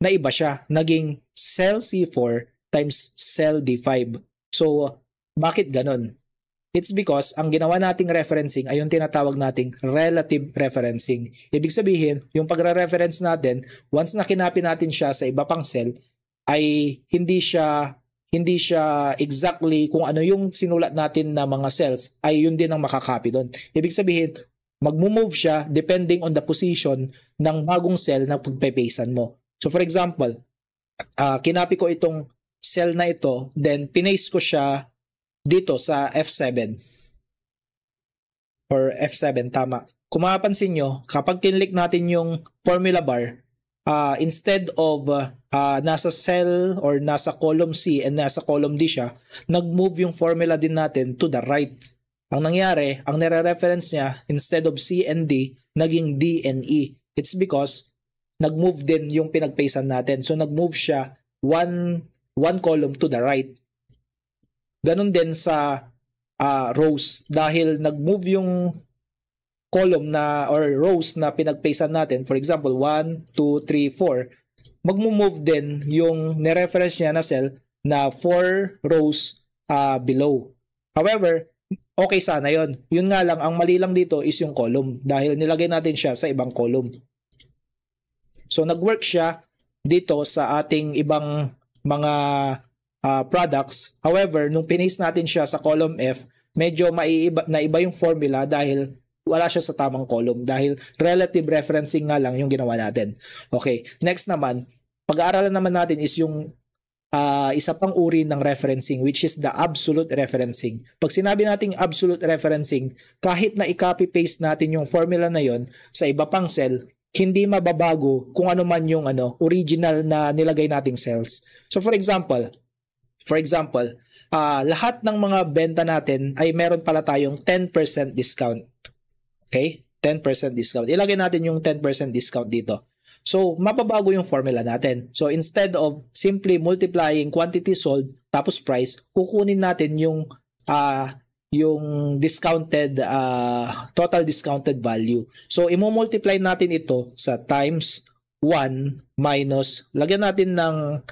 naiba siya. Naging cell C4 times cell D5. So, bakit ganun? It's because ang ginawa nating referencing ay yung tinatawag nating relative referencing. Ibig sabihin, yung pagre-reference natin, once na kinopy natin siya sa iba pang cell, ay hindi siya exactly kung ano yung sinulat natin na mga cells ay yun din ang makakopy doon. Ibig sabihin, Mag-move siya depending on the position ng bagong cell na pagpe-pastean mo. So for example, kinopy ko itong cell na ito, then pinaste ko siya dito sa F7 or F7, tama. Kung mapapansin nyo, kapag kinlik natin yung formula bar, instead of nasa cell or nasa column C and nasa column D siya, nag-move yung formula din natin to the right. Ang nangyari, ang nire-reference niya, instead of C and D, naging D and E. It's because nag-move din yung pinag-pastean natin. So nag-move siya one column to the right. Ganon din sa rows, dahil nag-move yung column na or rows na pinag-pastean natin. For example, 1, 2, 3, 4. Mag-move din yung nireference niya na cell na 4 rows below. However, okay sana yon. Yun nga lang, ang mali lang dito is yung column dahil nilagay natin siya sa ibang column. So nag-work siya dito sa ating ibang mga products. However, nung pinaste natin siya sa column F, medyo naiba yung formula dahil wala siya sa tamang column dahil relative referencing nga lang yung ginawa natin. Okay, next naman, pag-aaralan naman natin is yung isa pang uri ng referencing, which is the absolute referencing. Pag sinabi nating absolute referencing, kahit na i-copy-paste natin yung formula na yon sa iba pang cell, hindi mababago kung ano man yung original na nilagay nating cells. So for example, lahat ng mga benta natin ay meron pala tayong 10% discount. Okay? 10% discount. Ilagay natin yung 10% discount dito. So, mapabago yung formula natin. So, instead of simply multiplying quantity sold tapos price, kukunin natin yung discounted total discounted value. So, i-multiply natin ito sa times 1 minus, lagyan natin ng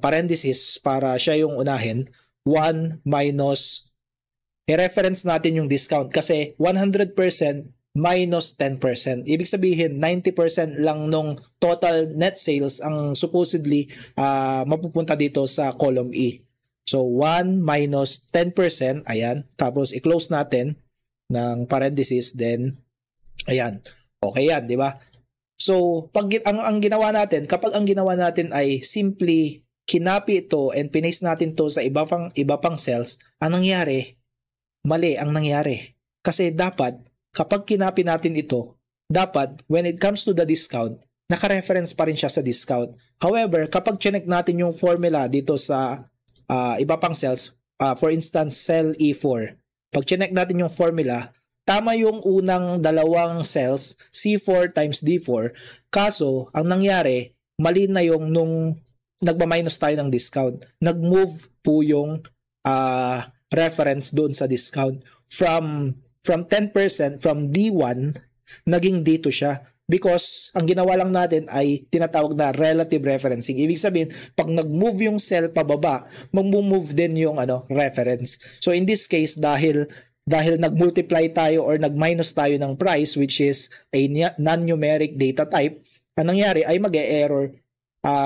parenthesis para siya yung unahin, 1 minus, i-reference natin yung discount kasi 100% minus 10%. Ibig sabihin, 90% lang nung total net sales ang supposedly mapupunta dito sa column E. So, 1 minus 10%, ayan. Tapos, i-close natin ng parenthesis, then, ayan. Okay yan, di ba? So, pag ang ginawa natin, kapag ang ginawa natin ay simply kinopy ito and pinaste natin to sa iba pang cells, ang nangyari, mali ang nangyari. Kasi dapat, kapag kinopy natin ito, dapat, when it comes to the discount, naka-reference pa rin siya sa discount. However, kapag chinek natin yung formula dito sa iba pang cells, for instance, cell E4, pag chinek natin yung formula, tama yung unang dalawang cells, C4 times D4, kaso, ang nangyari, mali na yung nung nagma-minus tayo ng discount. Nag-move po yung reference doon sa discount from 10%, from D1, naging D2 siya. Because ang ginawa lang natin ay tinatawag na relative referencing. Ibig sabihin, pag nag-move yung cell pababa, mag-move din yung reference. So in this case, dahil nag-multiply tayo or nag-minus tayo ng price, which is a non-numeric data type, ang nangyari ay mag-e-error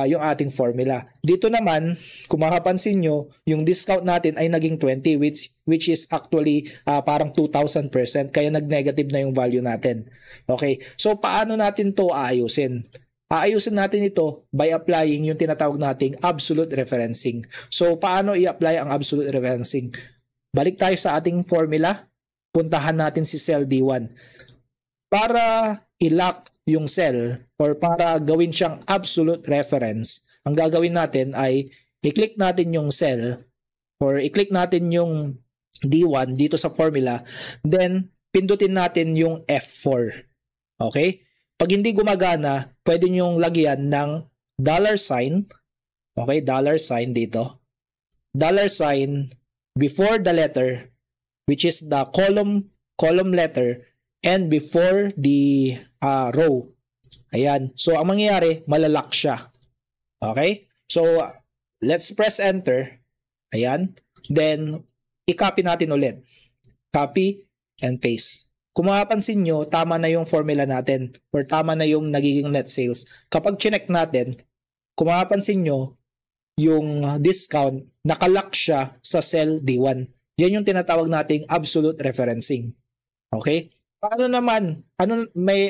yung ating formula. Dito naman, kung makapansin nyo, yung discount natin ay naging 20, which is actually parang 2,000%, kaya nag-negative na yung value natin. Okay, so paano natin to aayusin? Aayusin natin ito by applying yung tinatawag nating absolute referencing. So paano i-apply ang absolute referencing? Balik tayo sa ating formula, puntahan natin si cell D1. Para i-lock yung cell or para gawin siyang absolute reference, ang gagawin natin ay i-click natin yung cell or i-click natin yung D1 dito sa formula, then pindutin natin yung F4. Okay? Pag hindi gumagana, pwede nyong lagyan ng $sign. Okay, $sign dito. $sign before the letter, which is the column letter, and before the row. Ayan. So, ang mangyayari, malalock siya. Okay? So, let's press enter. Ayan. Then, i-copy natin ulit. Copy and paste. Kung mapapansin nyo, tama na yung formula natin or tama na yung nagiging net sales. Kapag chinek natin, kung mapapansin nyo, yung discount, nakalock siya sa cell D1. Yan yung tinatawag nating absolute referencing. Okay? Paano naman?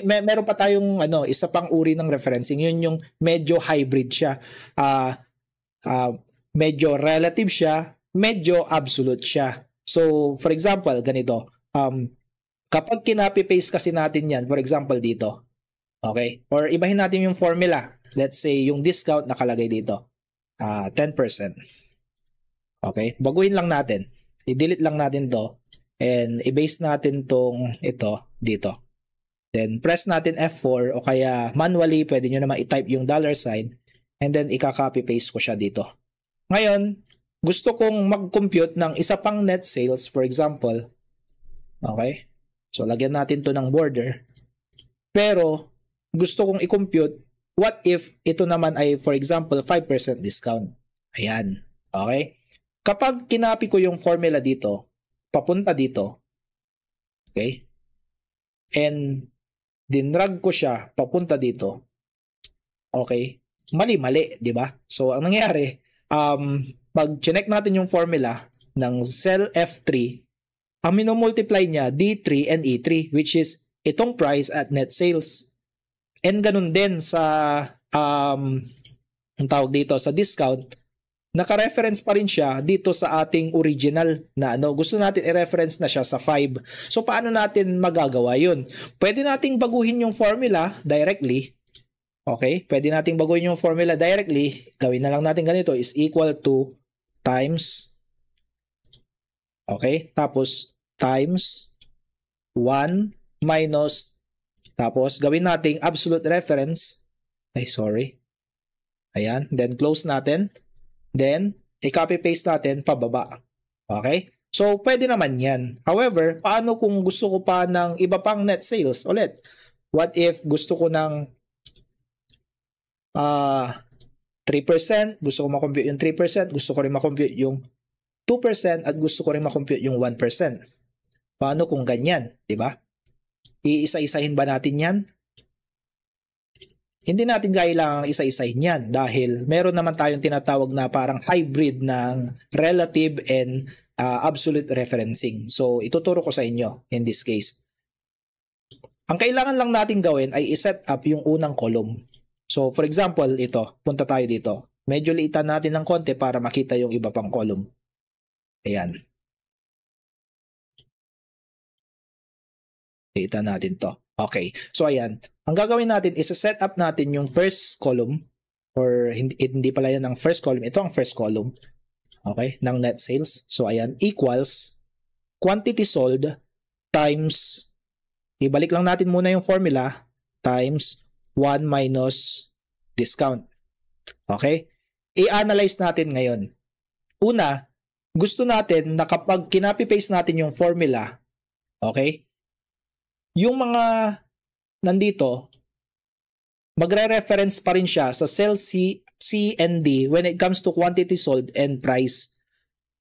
Meron pa tayong isa pang uri ng referencing. Yun yung medyo hybrid siya. Ah, medyo relative siya, medyo absolute siya. So, for example, ganito. Kapag kinopy-paste kasi natin yan, for example dito, okay? Or ibahin natin yung formula. Let's say yung discount nakalagay dito. 10%. Okay? Baguhin lang natin. I-delete lang natin to and i-base natin tong ito dito. Then press natin F4 o kaya manually pwede nyo naman i-type yung $sign and then i-copy paste ko siya dito. Ngayon, gusto kong mag-compute ng isa pang net sales, for example. Okay? So lagyan natin to ng border. Pero gusto kong i-compute what if ito naman ay for example 5% discount. Ayan. Okay? Kapag kinapi ko yung formula dito, papunta dito, okay? And dinrag ko siya papunta dito, okay? Mali-mali, di ba? So, ang nangyari, pag chinek natin yung formula ng cell F3, ang minomultiply niya D3 and E3, which is itong price at net sales. And ganun din sa, ang tawag dito, sa discount, naka-reference pa rin siya dito sa ating original na gusto natin i-reference na siya sa 5. So paano natin magagawa yun? Pwede nating baguhin yung formula directly. Okay? Pwede nating baguhin yung formula directly. Gawin na lang natin ganito is equal to times. Okay? Tapos times 1 minus tapos gawin nating absolute reference. Ay, sorry. Ayan. Then close natin. Then, i-copy paste natin pababa. Okay? So, pwede naman yan. However, paano kung gusto ko pa ng iba pang net sales? Ulit, what if gusto ko ng 3%, gusto ko makompute yung 3%, gusto ko rin makompute yung 2%, at gusto ko rin makompute yung 1%. Paano kung ganyan? Diba? Iisa-isahin ba natin yan? Hindi natin kailangang isa-isahin yan dahil meron naman tayong tinatawag na parang hybrid ng relative and absolute referencing. So, ituturo ko sa inyo in this case. Ang kailangan lang natin gawin ay iset up yung unang column. So, for example, ito. Punta tayo dito. Medyo liitan natin ng konti para makita yung iba pang column. Ayan. Liitan natin to. Okay. So, ayan. Ang gagawin natin is set up natin yung first column or hindi pala yan ang first column. Ito ang first column. Okay. Ng net sales. So, ayan. Equals quantity sold times ibalik lang natin muna yung formula times 1 minus discount. Okay? I-analyze natin ngayon. Una, gusto natin na kapag kinopy-paste natin yung formula, okay? Yung mga nandito, magre-reference pa rin siya sa cell C and D when it comes to quantity sold and price.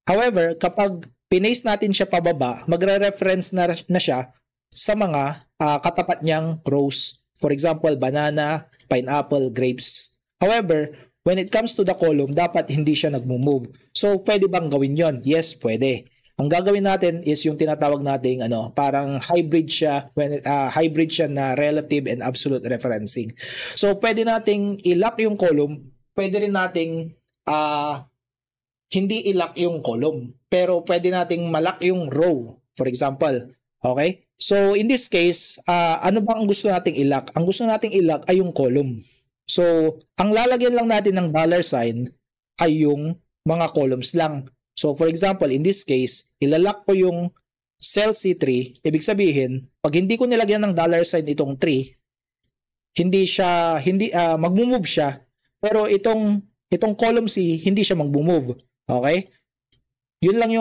However, kapag pinaste natin siya pababa, magre-reference na siya sa mga katapat niyang rows. For example, banana, pineapple, grapes. However, when it comes to the column, dapat hindi siya nagmo-move. So, pwede bang gawin yon? Yes, pwede. Ang gagawin natin is yung tinatawag nating parang hybrid siya hybrid siya na relative and absolute referencing. So pwede nating i-lock yung column, pwede rin nating hindi i-lock yung column, pero pwede nating ma-lock yung row, for example. Okay? So in this case, ano bang gusto nating i-lock? Ang gusto nating i-lock ay yung column. So ang lalagyan lang natin ng $sign ay yung mga columns lang. So for example, in this case, ilalak ko yung cell C3. Ibig sabihin, pag hindi ko nilagyan ng $sign itong 3, magmo-move siya. Pero itong column C, hindi siya magmo-move. Okay? Yun lang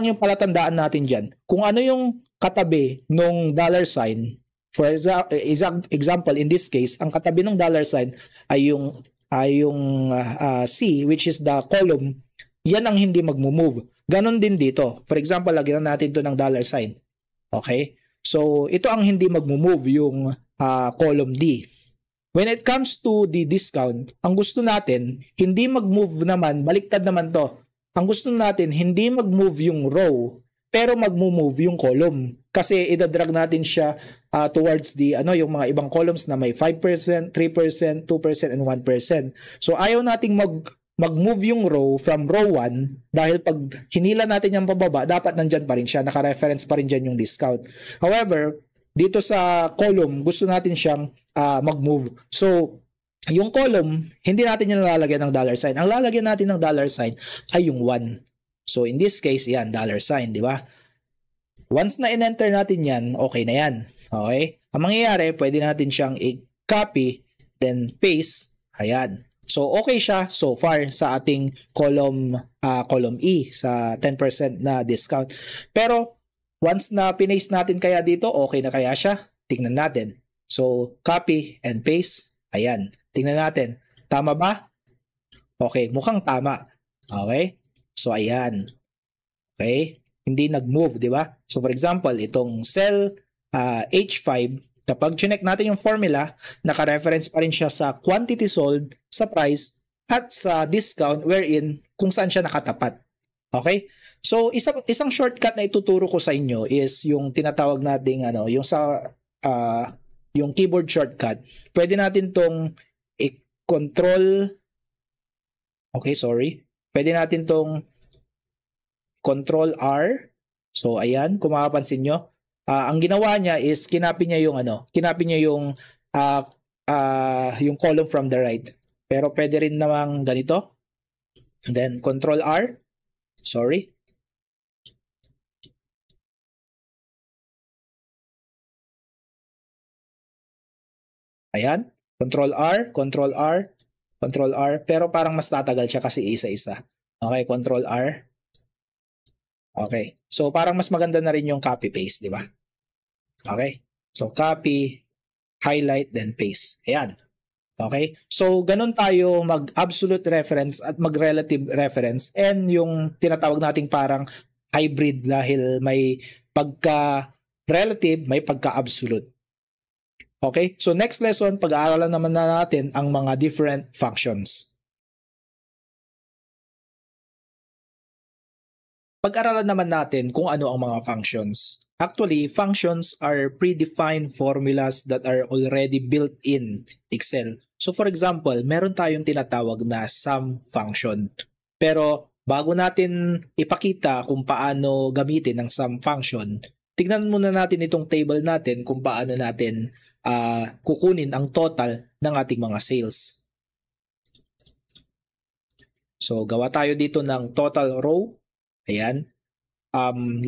yung palatandaan natin diyan. Kung ano yung katabi ng $sign, for example, in this case, ang katabi ng $sign ay yung C, which is the column. Yan ang hindi magmo-move. Ganon din dito. For example, lagyan natin to ng $sign. Okay? So, ito ang hindi magmo-move, yung column D. When it comes to the discount, ang gusto natin, hindi mag-move naman, baliktad naman to. Ang gusto natin, hindi mag-move yung row, pero magmo-move yung column. kasi idadrag natin siya towards the yung mga ibang columns na may 5%, 3%, 2%, and 1%. So ayaw nating mag-move yung row from row 1 dahil pag hinila natin yung pababa, dapat nandyan pa rin siya, naka-reference pa rin dyan yung discount. However, dito sa column, gusto natin siyang mag-move. So, yung column, hindi natin yung lalagyan ng dollar sign. Ang lalagyan natin ng dollar sign ay yung 1. So, in this case, yan, dollar sign, di ba? Once na in-enter natin yan, okay na yan. Okay? Ang mangyayari, pwede natin siyang i-copy, then paste. Ayan. So, okay siya so far sa ating column E sa 10% na discount. Pero, once na pinaste natin kaya dito, okay na kaya siya? Tingnan natin. So, copy and paste. Ayan. Tingnan natin. Tama ba? Okay. Mukhang tama. Okay? So, ayan. Okay? Hindi nag-move, di ba? So, for example, itong cell H5, kapag chinek natin yung formula, naka-reference pa rin siya sa quantity sold, sa price, at sa discount wherein kung saan siya nakatapat. Okay? So, isang shortcut na ituturo ko sa inyo is yung tinatawag nating yung sa yung keyboard shortcut. Pwede natin tong i-control. Okay, sorry. Pwede natin tong Control R. So ayan, kung mapapansin nyo, ang ginawa niya is kinapi niya yung yung column from the right. Pero pwede rin namang ganito. And then Control R. Sorry. Ayan, Control R, Control R, Control R, pero parang mas tatagal siya kasi isa-isa. Okay, Control R. Okay. So, parang mas maganda na rin yung copy-paste, di ba? Okay. So, copy, highlight, then paste. Ayan. Okay. So, ganun tayo mag-absolute reference at mag-relative reference and yung tinatawag nating parang hybrid dahil may pagka-relative, may pagka-absolute. Okay. So, next lesson, pag-aaralan naman na natin ang mga different functions. Pag-aralan naman natin kung ano ang mga functions. Actually, functions are predefined formulas that are already built in Excel. So for example, meron tayong tinatawag na sum function. Pero bago natin ipakita kung paano gamitin ang sum function, tignan muna natin itong table natin kung paano natin kukunin ang total ng ating mga sales. So gawa tayo dito ng total row. Ayan.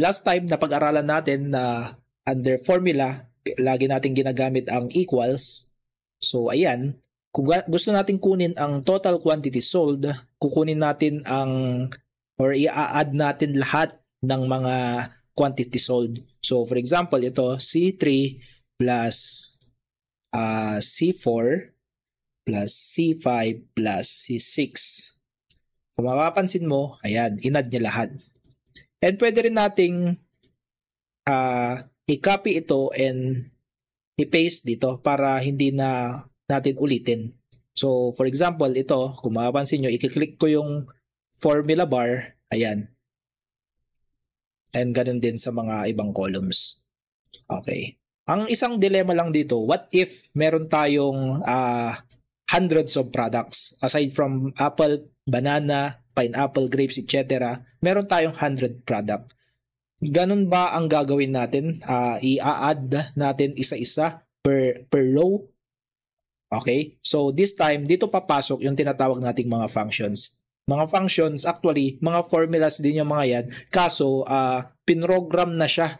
Last time na pag-aralan natin na under formula, lagi natin ginagamit ang equals. So, ayan. Kung gusto natin kunin ang total quantity sold, kukunin natin or i-add natin lahat ng mga quantity sold. So, for example, ito, C3 plus C4 plus C5 plus C6. Kung mapapansin mo, ayan, inad niya lahat. And pwede rin nating i-copy ito and i-paste dito para hindi na natin ulitin. So, for example, ito, kung mapapansin nyo, i-click ko yung formula bar, ayan. And ganun din sa mga ibang columns. Okay. Ang isang dilemma lang dito, what if meron tayong hundreds of products aside from apple, banana, pineapple, grapes, etc. Meron tayong 100 product. Ganun ba ang gagawin natin? I-add natin isa-isa per row? Okay? So this time, dito papasok yung tinatawag nating mga functions. Mga functions, actually, mga formulas din yung mga yan. Kaso, pinrogram na siya.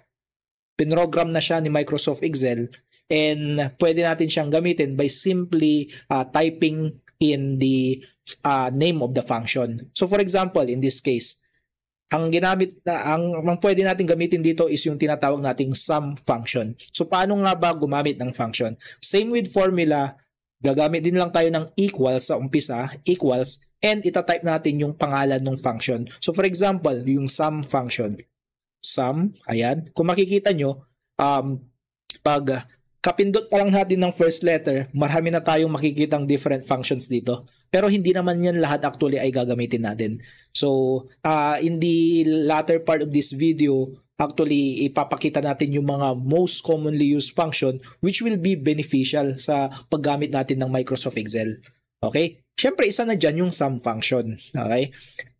Pinrogram na siya ni Microsoft Excel and pwede natin siyang gamitin by simply typing in the name of the function. So for example, in this case, ang pwede natin gamitin dito is yung tinatawag nating sum function. So paano nga ba gumamit ng function? Same with formula, gagamit din lang tayo ng equals sa umpisa, equals, and itatype natin yung pangalan ng function. So for example, yung sum function. Sum, ayan. Kung makikita nyo, pag kapindot pa lang natin ng first letter, marami na tayong makikitang different functions dito. Pero hindi naman yan lahat actually ay gagamitin natin. So, in the latter part of this video, actually ipapakita natin yung mga most commonly used function which will be beneficial sa paggamit natin ng Microsoft Excel. Okay? Siyempre, isa na dyan yung sum function. Okay?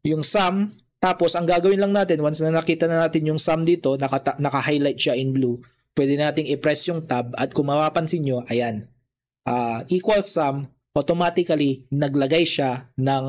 Yung sum, tapos ang gagawin lang natin, once na nakita na natin yung sum dito, naka-highlight siya in blue, pwede nating i-press yung tab at kung mapapansin nyo, ayan, equal sum, automatically naglagay siya ng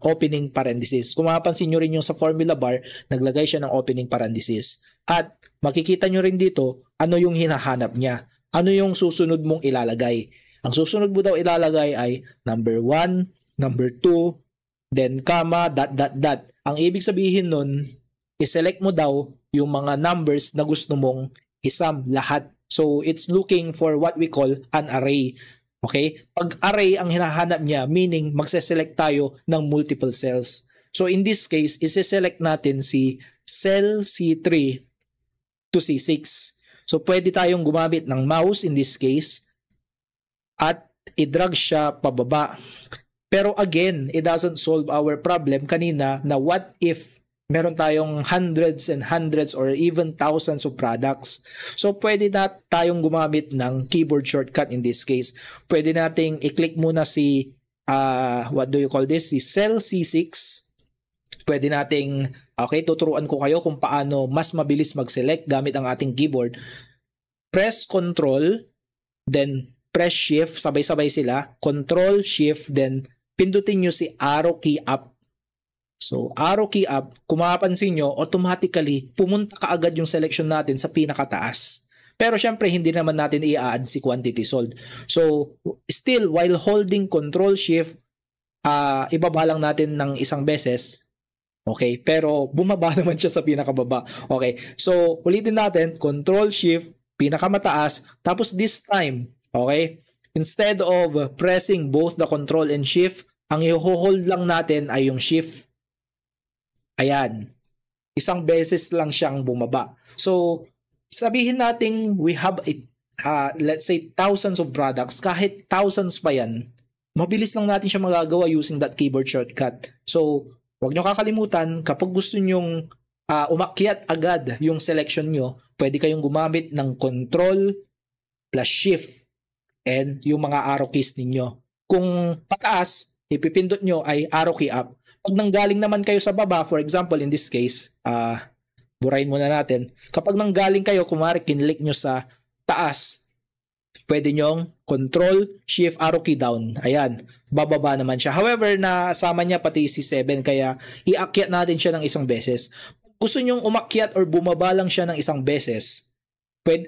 opening parenthesis. Kung mapapansin nyo rin yung sa formula bar, naglagay siya ng opening parenthesis. At makikita nyo rin dito, ano yung hinahanap niya. Ano yung susunod mong ilalagay. Ang susunod mo daw ilalagay ay number 1, number 2, then comma, dot, dot, dot. Ang ibig sabihin nun, iselect mo daw yung mga numbers na gusto mong isum lahat. So, it's looking for what we call an array. Okay? Pag array ang hinahanap niya, meaning magse-select tayo ng multiple cells. So in this case, isi-select natin si cell C3 to C6. So pwede tayong gumamit ng mouse in this case at i-drag siya pababa. Pero again, it doesn't solve our problem kanina na what if meron tayong hundreds and hundreds or even thousands of products. So, pwede na tayong gumamit ng keyboard shortcut in this case. Pwede nating i-click muna si, what do you call this? Si cell C6. Pwede nating, okay, tuturuan ko kayo kung paano mas mabilis mag-select gamit ang ating keyboard. Press Control, then press Shift, sabay-sabay sila. Control, Shift, then pindutin nyo si arrow key up. So, arrow key up, kung mapapansin nyo, automatically, pumunta kaagad yung selection natin sa pinakataas. Pero syempre, hindi naman natin i-add si quantity solved. So, still, while holding Control Shift, ibaba lang natin ng isang beses. Okay? Pero, bumaba naman siya sa pinakababa. Okay? So, ulitin natin, Control Shift, pinakamataas, tapos this time, okay? Instead of pressing both the Control and Shift, ang i-hold lang natin ay yung Shift. Ayan. Isang beses lang siyang bumaba. So, sabihin natin we have, let's say, thousands of products. Kahit thousands pa yan, mabilis lang natin siya magagawa using that keyboard shortcut. So, huwag nyo kakalimutan, kapag gusto nyong umakyat agad yung selection nyo, pwede kayong gumamit ng Control plus Shift and yung mga arrow keys ninyo. Kung pataas, ipipindot nyo ay arrow key up. Pag nanggaling naman kayo sa baba, for example, in this case, burahin muna natin. Kapag nanggaling kayo, kumari kinlik nyo sa taas, pwede nyong Control, Shift, arrow key down. Ayan, bababa naman siya. However, nasama niya pati si 7, kaya iakyat natin siya ng isang beses. Gusto nyong umakyat or bumaba lang siya ng isang beses, pwede,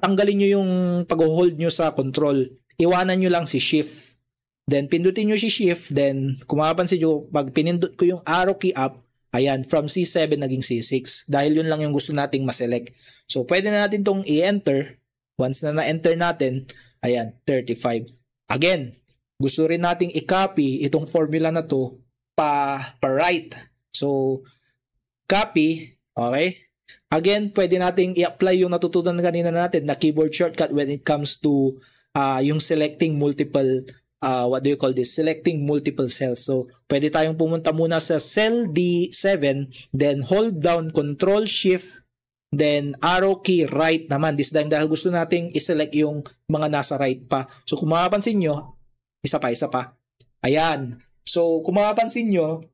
tanggalin nyo yung pag-hold nyo sa Control. Iwanan nyo lang si Shift. Then, pindutin nyo si Shift. Then, kung mapapansin nyo, pag pinindot ko yung arrow key up, ayan, from C7 naging C6. Dahil yun lang yung gusto nating maselect. So, pwede na natin tong i-enter. Once na na-enter natin, ayan, 35. Again, gusto rin nating i-copy itong formula na to pa-right. So, copy, okay? Again, pwede nating i-apply yung natutunan kanina natin na keyboard shortcut when it comes to yung selecting multiple what do you call this? Selecting multiple cells. So, pwede tayong pumunta muna sa cell D7, then hold down Control Shift, then arrow key right naman. This time dahil gusto nating i-select yung mga nasa right pa. So, kung mapapansin nyo, isa pa. Ayan. So, kung mapapansin nyo,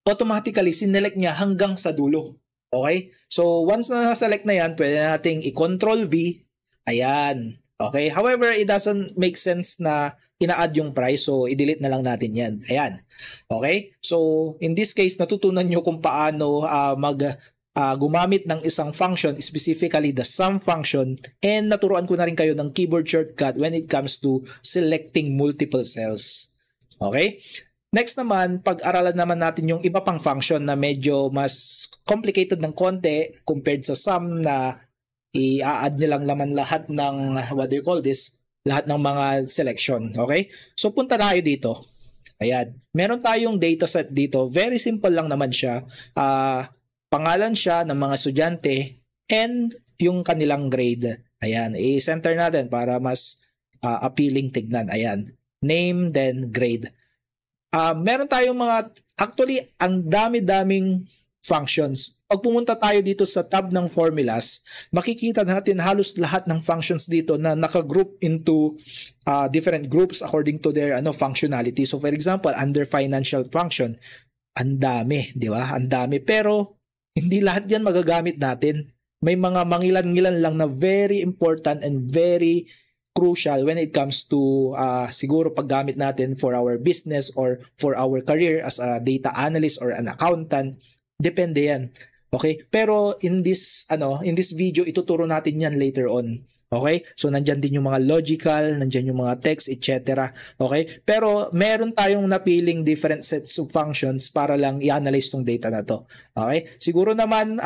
automatically, sinelect niya hanggang sa dulo. Okay? So, once na na-select na yan, pwede nating i-Control V. Ayan. Okay? However, it doesn't make sense na ina-add yung price. So, i-delete na lang natin yan. Ayan. Okay? So, in this case, natutunan nyo kung paano gumamit ng isang function, specifically the sum function, and naturuan ko na rin kayo ng keyboard shortcut when it comes to selecting multiple cells. Okay? Next naman, pag-aralan naman natin yung iba pang function na medyo mas complicated ng konti compared sa sum na i-add nilang laman lahat ng, what do you call this, lahat ng mga selection. Okay? So, punta na tayo dito. Ayan. Meron tayong dataset dito. Very simple lang naman siya. Pangalan siya ng mga estudyante and yung kanilang grade. Ayan. I-center natin para mas appealing tignan. Ayan. Name, then grade. Meron tayong mga, actually, ang dami-daming functions. Pag pumunta tayo dito sa tab ng formulas, makikita natin halos lahat ng functions dito na naka-group into different groups according to their functionality. So for example, under financial function, ang dami, di ba? Ang dami. Pero hindi lahat yan magagamit natin. May mga mangilan-ngilan lang na very important and very crucial when it comes to siguro paggamit natin for our business or for our career as a data analyst or an accountant. Depende yan. Okay? Pero in this video, ituturo natin yan later on. Okay? So nandyan din yung mga logical, nandyan yung mga text, etc. Okay? Pero meron tayong napiling different sets of functions para lang i-analyze tong data na to. Okay? Siguro naman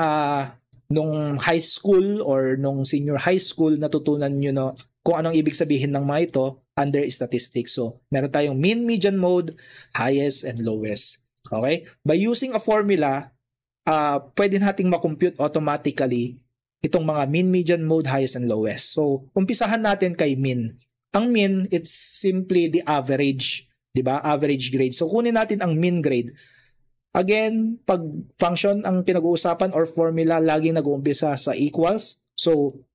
nung high school or nung senior high school natutunan nyo kung anong ibig sabihin ng mga ito under statistics. So meron tayong mean, median, mode, highest, and lowest. Okay? By using a formula, pwede nating makompute automatically itong mga mean, median, mode, highest, and lowest. So, umpisahan natin kay mean. Ang mean, it's simply the average, di ba? Average grade. So, kunin natin ang mean grade. Again, pag function ang pinag-uusapan or formula, laging nag-uumpisa sa equals. So,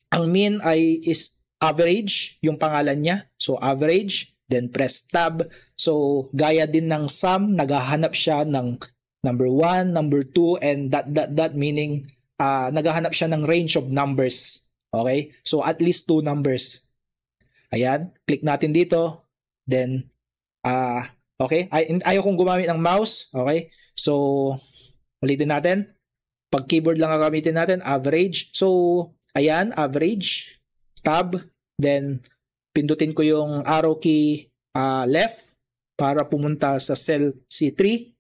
ang mean is average, yung pangalan niya. So, average, then press tab. So, gaya din ng sum, naghahanap siya ng number 1, number 2, and that meaning naghahanap siya ng range of numbers. Okay? So, at least 2 numbers. Ayan. Click natin dito. Then, okay. Ayaw kong gumamit ng mouse. Okay? So, ulitin natin. Pag keyboard lang gagamitin natin, average. So, ayan, average. Tab, then pindutin ko yung arrow key left para pumunta sa cell C3.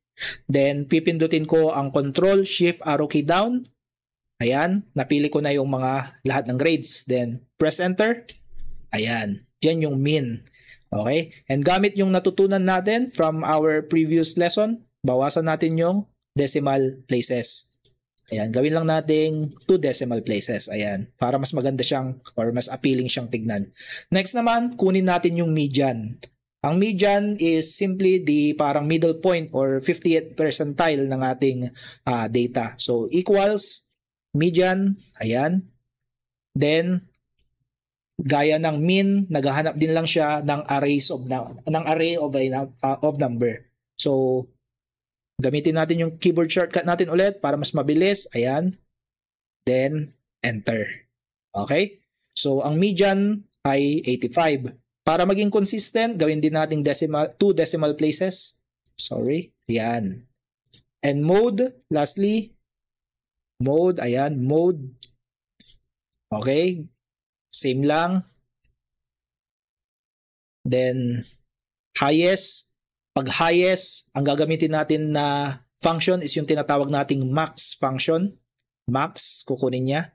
Then pipindutin ko ang control shift arrow key down. Ayan, napili ko na yung mga lahat ng grades. Then press enter. Ayan, yan yung mean. Okay? And gamit yung natutunan natin from our previous lesson, bawasan natin yung decimal places. Ayan, gawin lang nating 2 decimal places. Ayan, para mas maganda siyang or mas appealing siyang tignan. Next naman, kunin natin yung median. Ang median is simply the parang middle point or 50th percentile ng ating data. So, equals median. Ayan. Then, gaya ng mean, naghahanap din lang siya ng array of number. So, gamitin natin yung keyboard shortcut natin ulit para mas mabilis. Ayan. Then, enter. Okay? So, ang median ay 85. Para maging consistent, gawin din natin 2 decimal places. Sorry. Ayan. And mode, lastly. Mode, ayan. Mode. Okay. Same lang. Then, highest. Pag highest, ang gagamitin natin na function is yung tinatawag nating max function. Max, kukunin niya.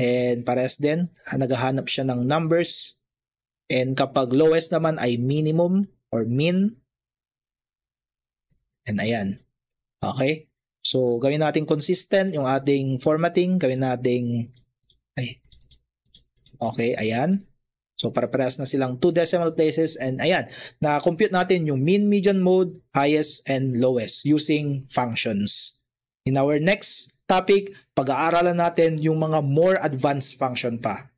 And parehas din, naghahanap siya ng numbers. And kapag lowest naman ay minimum or min. And ayan. Okay? So, gawin natin consistent yung ating formatting. Gawin natin, okay, ayan. So, para-parehas na silang 2 decimal places. And ayan, na-compute natin yung mean, median, mode, highest, and lowest using functions. In our next topic, pag-aaralan natin yung mga more advanced function pa.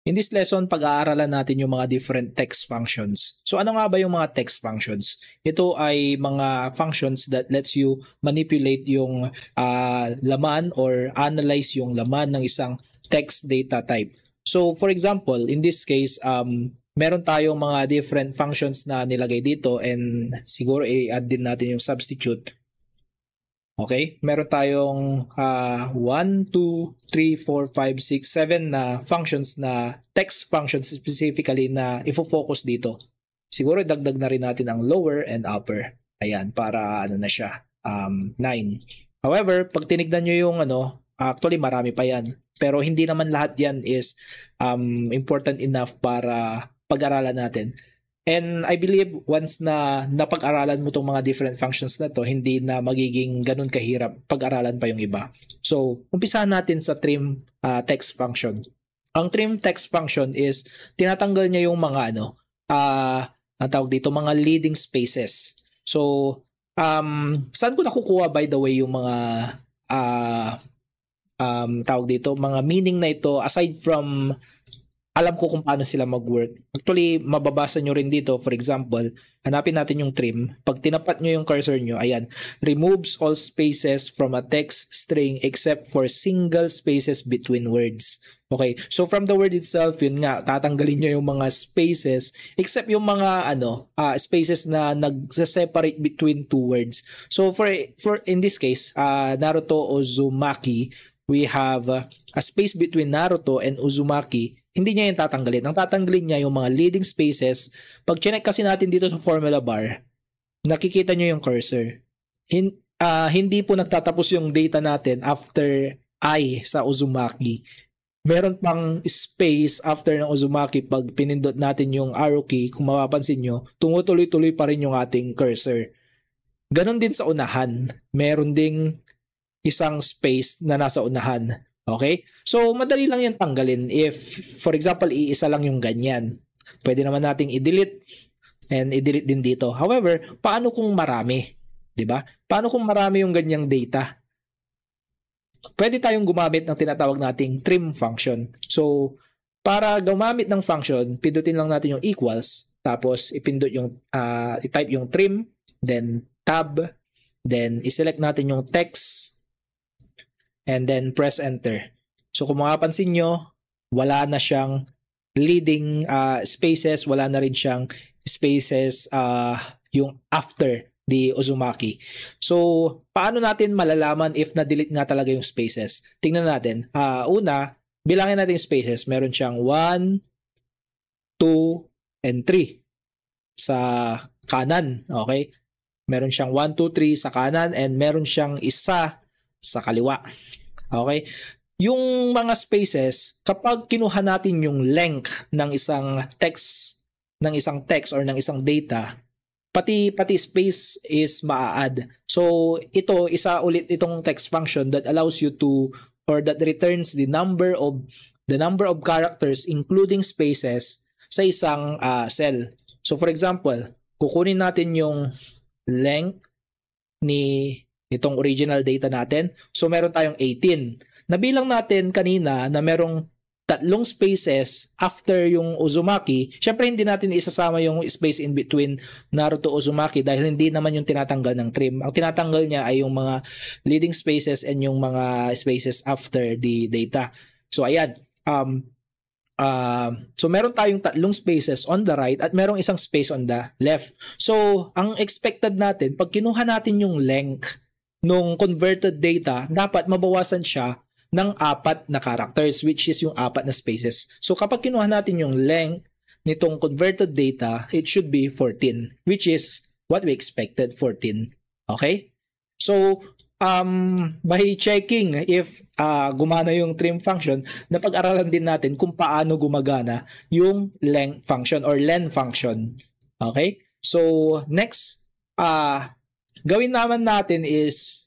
In this lesson, pag-aaralan natin yung mga different text functions. So ano nga ba yung mga text functions? Ito ay mga functions that lets you manipulate yung laman or analyze yung laman ng isang text data type. So for example, in this case, meron tayong mga different functions na nilagay dito and siguro i-add din natin yung substitute. Okay, meron tayong 1, 2, 3, 4, 5, 6, 7 na functions na text functions specifically na ifo-focus dito. Siguro dagdag na rin natin ang lower and upper. Ayan, para ano na siya, 9. However, pag tinignan nyo yung actually marami pa yan. Pero hindi naman lahat yan is important enough para pag-aralan natin. And I believe once na napag-aralan mo tong mga different functions na to, hindi na magiging ganun kahirap pag-aralan pa yung iba. So, umpisahan natin sa trim text function. Ang trim text function is tinatanggal niya yung mga ang tawag dito, mga leading spaces. So, saan ko nakukuha by the way yung mga tawag dito, mga meaning na ito aside from alam ko kung paano sila mag-work. Actually, mababasa nyo rin dito. For example, hanapin natin yung trim. Pag tinapat nyo yung cursor nyo, ayan, removes all spaces from a text string except for single spaces between words. Okay, so from the word itself, yun nga, tatanggalin nyo yung mga spaces except yung mga spaces na nagse-separate between two words. So for in this case, Naruto Uzumaki, we have a space between Naruto and Uzumaki. Hindi niya yung tatanggalin. Ang tatanggalin niya yung mga leading spaces. Pag chinek kasi natin dito sa formula bar, nakikita niyo yung cursor. Hindi po nagtatapos yung data natin after I sa Uzumaki. Meron pang space after ng Uzumaki pag pinindot natin yung arrow key. Kung mapapansin nyo, tumutuloy-tuloy pa rin yung ating cursor. Ganon din sa unahan. Meron ding isang space na nasa unahan. Okay? So, madali lang yan tanggalin. If, for example, iisa lang yung ganyan. Pwede naman nating i-delete and i-delete din dito. However, paano kung marami? Diba? Paano kung marami yung ganyang data? Pwede tayong gumamit ng tinatawag nating trim function. So, para gumamit ng function, pindutin lang natin yung equals, tapos ipindot yung, i-type yung trim, then tab, then i-select natin yung text, and then press enter. So kung mapapansin nyo, wala na siyang leading spaces, wala na rin siyang spaces yung after the Uzumaki. So paano natin malalaman if na-delete nga talaga yung spaces? Tingnan natin. Una, bilangin natin yung spaces. Meron siyang 1, 2, and 3 sa kanan. Okay? Meron siyang 1, 2, 3 sa kanan and meron siyang isa sa kaliwa. Okay? Yung mga spaces, kapag kinuha natin yung length ng isang text or ng isang data, pati space is maa-add. So ito, isa ulit itong text function that allows you to, or that returns the number of characters including spaces sa isang cell. So for example, kukunin natin yung length ni itong original data natin. So meron tayong 18. Nabilang natin kanina na merong 3 spaces after yung Uzumaki. Syempre hindi natin isasama yung space in between Naruto Uzumaki dahil hindi naman yung tinatanggal ng trim. Ang tinatanggal niya ay yung mga leading spaces and yung mga spaces after the data. So ayan. So meron tayong 3 spaces on the right at merong isang space on the left. So ang expected natin, pag kinuha natin yung length nung converted data, dapat mabawasan siya ng 4 na characters, which is yung 4 na spaces. So kapag kinuha natin yung length nitong converted data, it should be 14, which is what we expected, 14. Okay? So by checking if gumana yung trim function, napag-aralan din natin kung paano gumagana yung length function or len function. Okay? So next, gawin naman natin is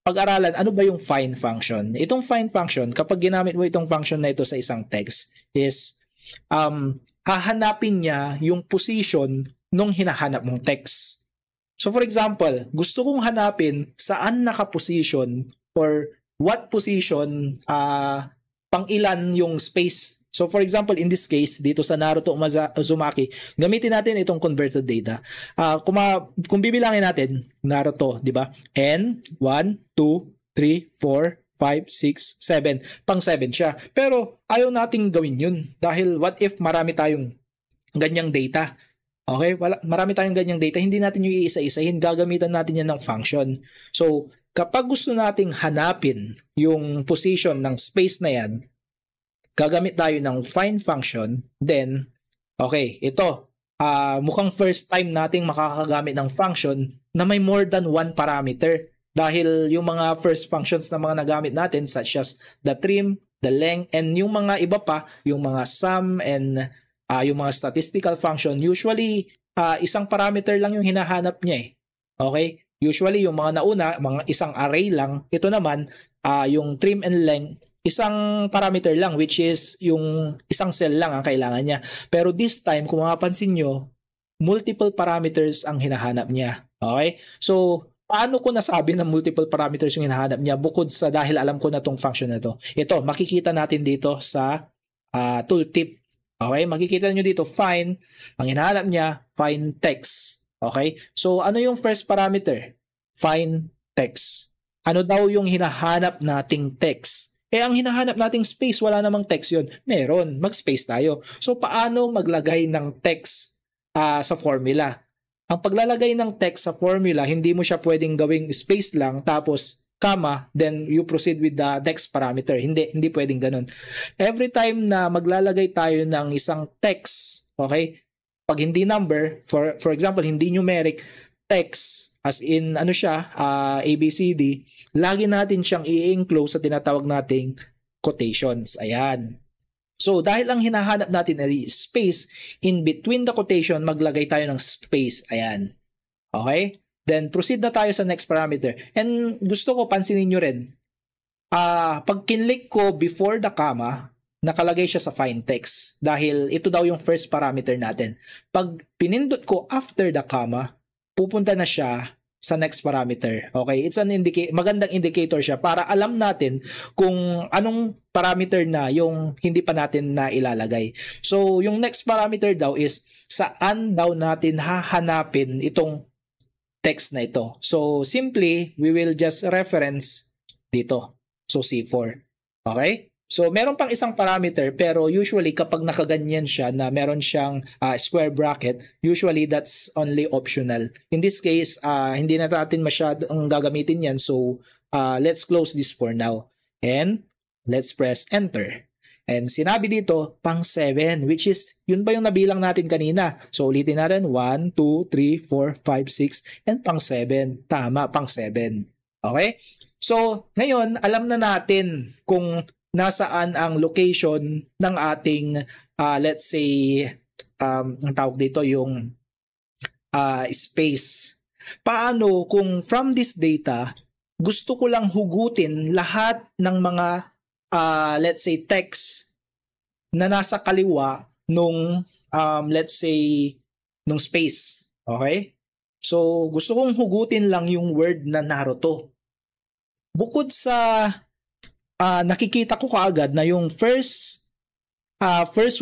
pag-aralan ano ba yung find function. Itong find function, kapag ginamit mo itong function na ito sa isang text, is hahanapin niya yung position nung hinahanap mong text. So for example, gusto kong hanapin saan naka-position or what position pang ilan yung space. So for example, in this case, dito sa Naruto Uzumaki, gamitin natin itong converted data. Kung bibilangin natin, Naruto, di ba? N, 1, 2, 3, 4, 5, 6, 7. Pang 7 siya. Pero ayaw nating gawin yun. Dahil what if marami tayong ganyang data? Okay? Marami tayong ganyang data. Hindi natin yung iisa-isahin. Gagamitan natin yan ng function. So kapag gusto nating hanapin yung position ng space na yan, gagamit tayo ng find function, then, okay, ito, mukhang first time nating makakagamit ng function na may more than one parameter. Dahil yung mga first functions na mga nagamit natin, such as the trim, the length, and yung mga iba pa, yung mga sum, and yung mga statistical function, usually, isang parameter lang yung hinahanap niya eh. Okay? Usually, yung mga nauna, mga isang array lang. Ito naman, yung trim and length, isang parameter lang, which is yung isang cell lang ang kailangan niya. Pero this time, kung mapapansin nyo, multiple parameters ang hinahanap niya. Okay? So, paano ko nasabi na multiple parameters yung hinahanap niya bukod sa dahil alam ko na tong function na to? Ito, makikita natin dito sa tooltip. Okay? Makikita nyo dito, find. Ang hinahanap niya, find text. Okay? So, ano yung first parameter? Find text. Ano daw yung hinahanap nating text? Ang hinahanap nating space, wala namang text yun. Meron, mag-space tayo. So, paano maglagay ng text sa formula? Ang paglalagay ng text sa formula, hindi mo siya pwedeng gawing space lang, tapos comma, then you proceed with the next parameter. Hindi pwedeng ganun. Every time na maglalagay tayo ng isang text, okay? Pag hindi number, for example, hindi numeric, text, as in, ano siya, ABCD, lagi natin siyang i-enclose sa tinatawag nating quotations. Ayan. So, dahil ang hinahanap natin ay space, in between the quotation, maglagay tayo ng space. Ayan. Okay? Then, proceed na tayo sa next parameter. And gusto ko, pansinin nyo rin, pag kinlik ko before the comma, nakalagay siya sa find text. Dahil ito daw yung first parameter natin. Pag pinindot ko after the comma, pupunta na siya sa next parameter. Okay? It's an magandang indicator siya para alam natin kung anong parameter na yung hindi pa natin na ilalagay. So, yung next parameter daw is saan daw natin hahanapin itong text na ito. So, simply, we will just reference dito. So, C4. Okay? So, meron pang isang parameter pero usually kapag nakaganyan siya na meron siyang square bracket, usually that's only optional. In this case, hindi na natin masyadong gagamitin yan. So, let's close this for now. And let's press enter. And sinabi dito, pang 7, which is, yun ba yung nabilang natin kanina? So, ulitin natin, 1, 2, 3, 4, 5, 6, and pang 7. Tama, pang 7. Okay? So, ngayon, alam na natin kung nasaan ang location ng ating let's say ang tawag dito yung space. Paano kung from this data gusto ko lang hugutin lahat ng mga let's say text na nasa kaliwa nung let's say nung space. Okay? So gusto kong hugutin lang yung word na Naruto. Bukod sa nakikita ko kaagad na yung first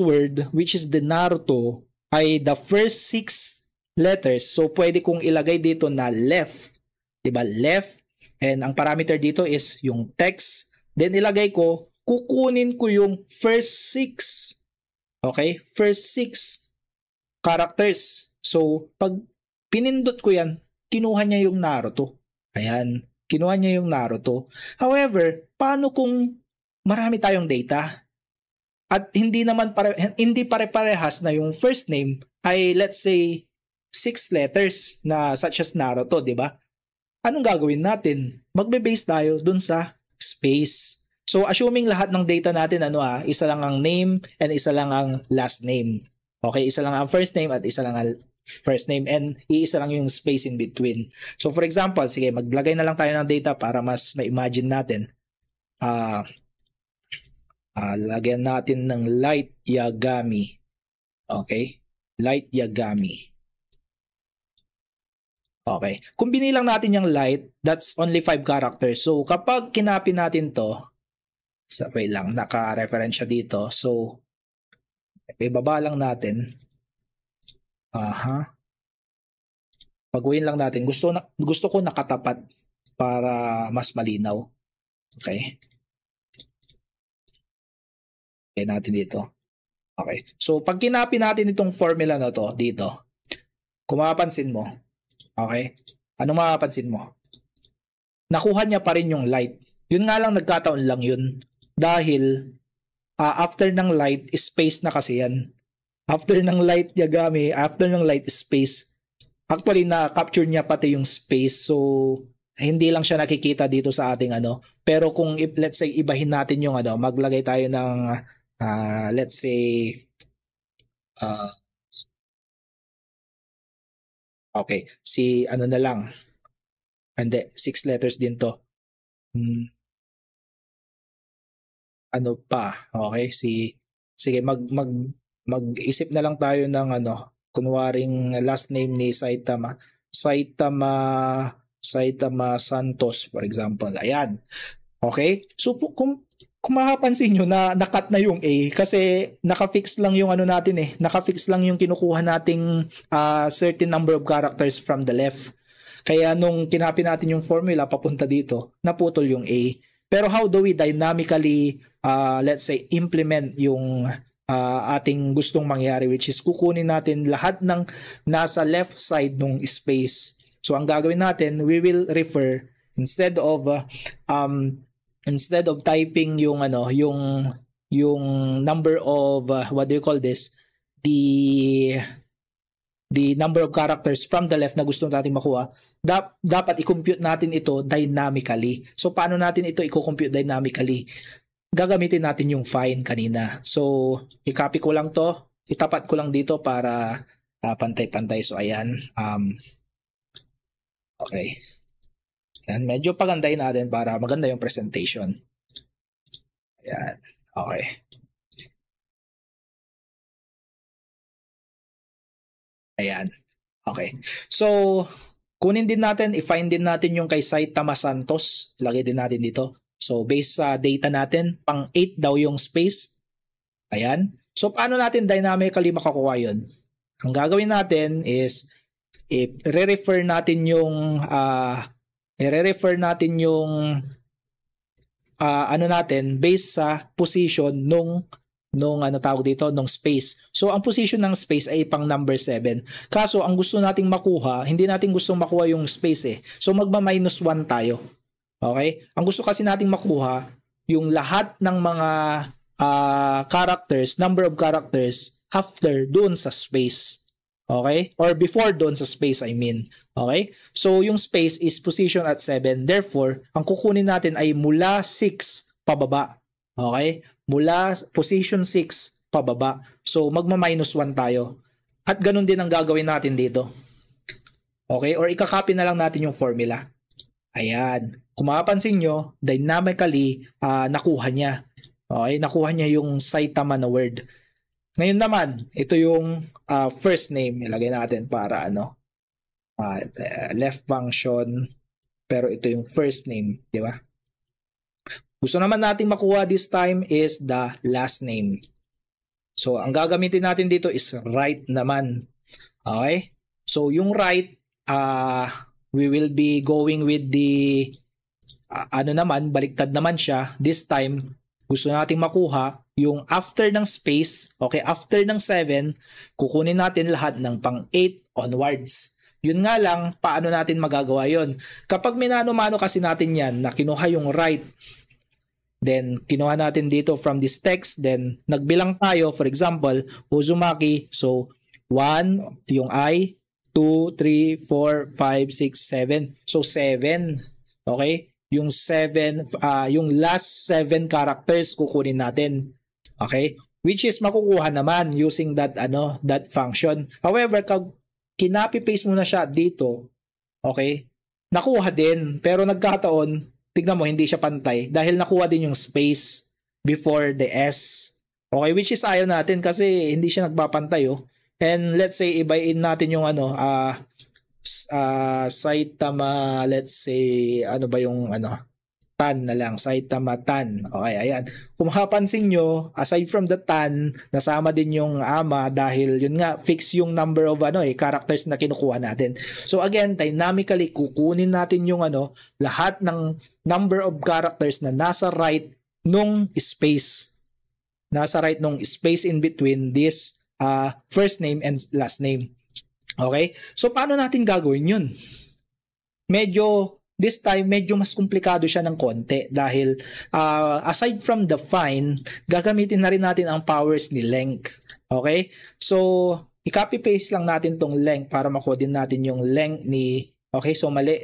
word which is the Naruto ay the first 6 letters. So pwede kong ilagay dito na left. Diba? Left. And ang parameter dito is yung text. Then ilagay ko, kukunin ko yung first 6. Okay? First 6 characters. So pag pinindot ko yan, kinuha niya yung Naruto. Ayan. Kinuha niya yung Naruto. However, paano kung marami tayong data? At hindi pare-parehas na yung first name ay let's say 6 letters na such as Naruto, di ba? Anong gagawin natin? Magbe-base tayo dun sa space. So assuming lahat ng data natin isa lang ang name and isa lang ang last name. Okay, isa lang ang first name at isa lang ang first name and iisa lang yung space in between. So for example, sige, maglagay na lang tayo ng data para mas ma-imagine natin. Lagyan natin ng Light Yagami. Okay? Light Yagami. Okay. Kung binilang natin yung light, that's only 5 characters. So kapag kinapin natin to, wait lang, naka-reference siya dito. So, ibaba lang natin. Paguhin lang natin. Gusto ko nakatapat para mas malinaw. Okay. Okay natin dito. Okay. So pag kinapin natin itong formula na to dito, kung mapapansin mo, okay? Anong mapapansin mo? Nakuha niya pa rin yung light. Yun nga lang, nagkataon lang yun. Dahil after ng light, space na kasi yan. After ng light Yagami, after ng light space, actually na-capture niya pati yung space. So, hindi lang siya nakikita dito sa ating Pero kung let's say ibahin natin yung maglagay tayo ng let's say okay, si na lang. Hindi, 6 letters din to. Ano pa? Okay, sige, mag-isip na lang tayo ng kunwaring last name ni Saitama Santos, for example. Ayan. Okay? So kung mapapansin nyo na nakat na yung A kasi naka-fix lang yung ano natin eh. Naka-fix lang yung kinukuha nating certain number of characters from the left. Kaya nung kinapin natin yung formula papunta dito, naputol yung A. Pero how do we dynamically, let's say, implement yung ating gustong mangyari, which is kukunin natin lahat ng nasa left side ng space. So ang gagawin natin, we will refer instead of typing yung number of what do you call this, the number of characters from the left na gusto natin makuha, dapat i-compute natin ito dynamically. So paano natin ito i-compute dynamically? Gagamitin natin yung find kanina. So i-copy ko lang to, itapat ko lang dito para pantay-pantay. So ayan, okay. Ayan, medyo pagandahin natin para maganda yung presentation. Ayan, okay. Ayan, okay. So kunin din natin, i-find din natin yung kay Saitama Santos. Lagay din natin dito. So based sa data natin, pang 8 daw yung space. Ayan. So paano natin dynamically makakuha yun? Ang gagawin natin is i-refer natin yung ano natin based sa position nung tawag dito, nung space. So ang position ng space ay pang number 7. Kaso ang gusto nating makuha, hindi natin gustong makuha yung space eh. So magma-1 tayo. Okay? Ang gusto kasi nating makuha yung lahat ng mga characters, number of characters after doon sa space. Okay? Or before doon sa space, I mean. Okay? So yung space is position at 7. Therefore, ang kukunin natin ay mula 6 pababa. Okay? Mula position 6 pababa. So magma-1 tayo. At ganun din ang gagawin natin dito. Okay? Or ikakopy na lang natin yung formula. Ayan. Kung mapapansin nyo, dynamically nakuha niya. Okay? Nakuha niya yung Saitama na word. Ngayon naman, ito yung first name. Ilagay natin para left function. Pero ito yung first name. Di ba? Gusto naman natin makuha this time is the last name. So, ang gagamitin natin dito is right naman. Okay? So, yung right, we will be going with the baliktad naman siya. This time, gusto nating makuha yung after ng space, okay, after ng 7, kukunin natin lahat ng pang 8 onwards. Yun nga lang, paano natin magagawa yun? Kapag minano-mano kasi natin yan, na kinuha yung right, then kinuha natin dito from this text, then nagbilang tayo, for example, Uzumaki, so 1, yung I, 2, 3, 4, 5, 6, 7. So 7, okay? Yung 7, yung last 7 characters kukunin natin. Okay? Which is makukuha naman using that function. However, kag kinopy-paste mo na siya dito, okay? Nakuha din, pero nagkataon, tignan mo hindi siya pantay dahil nakuha din yung space before the S. Okay, which is ayaw natin kasi hindi siya nagpapantay oh. And let's say ibayin natin yung Saitama, let's say tan na lang, Saitama tan. Okay, ayan. Kung mapapansin nyo, aside from the tan, nasama din yung ama dahil yun nga, fix yung number of characters na kinukuha natin. So again, dynamically kukunin natin yung lahat ng number of characters na nasa right nung space. Nasa right nung space in between this first name and last name. Okay? So paano natin gagawin yun? This time, medyo mas komplikado siya ng konti dahil aside from the find, gagamitin na rin natin ang powers ni length. Okay? So, i-copy-paste lang natin tong length para makuha din natin yung length ni... Okay, so mali.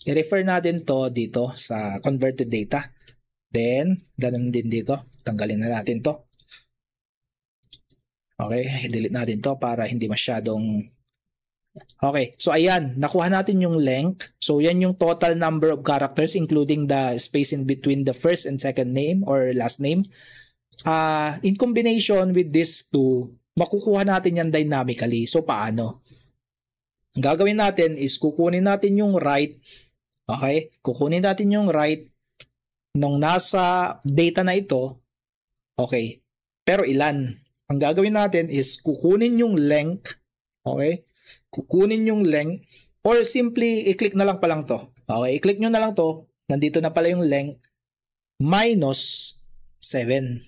I-refer natin to dito sa converted data. Then, ganun din dito. Tanggalin na natin to. Okay, i-delete natin to para hindi masyadong... Okay, so ayan, nakuha natin yung length. So yan yung total number of characters including the space in between the first and second name or last name. In combination with these two, makukuha natin yan dynamically. So, paano? Ang gagawin natin is kukunin natin yung right. Okay? Kukunin natin yung right nung nasa data na ito. Okay? Pero ilan? Ang gagawin natin is kukunin yung length. Okay? Kukunin yung length. Or simply, i-click na lang pa lang to. Okay? I-click nyo na lang to. Nandito na pala yung length. Minus 7.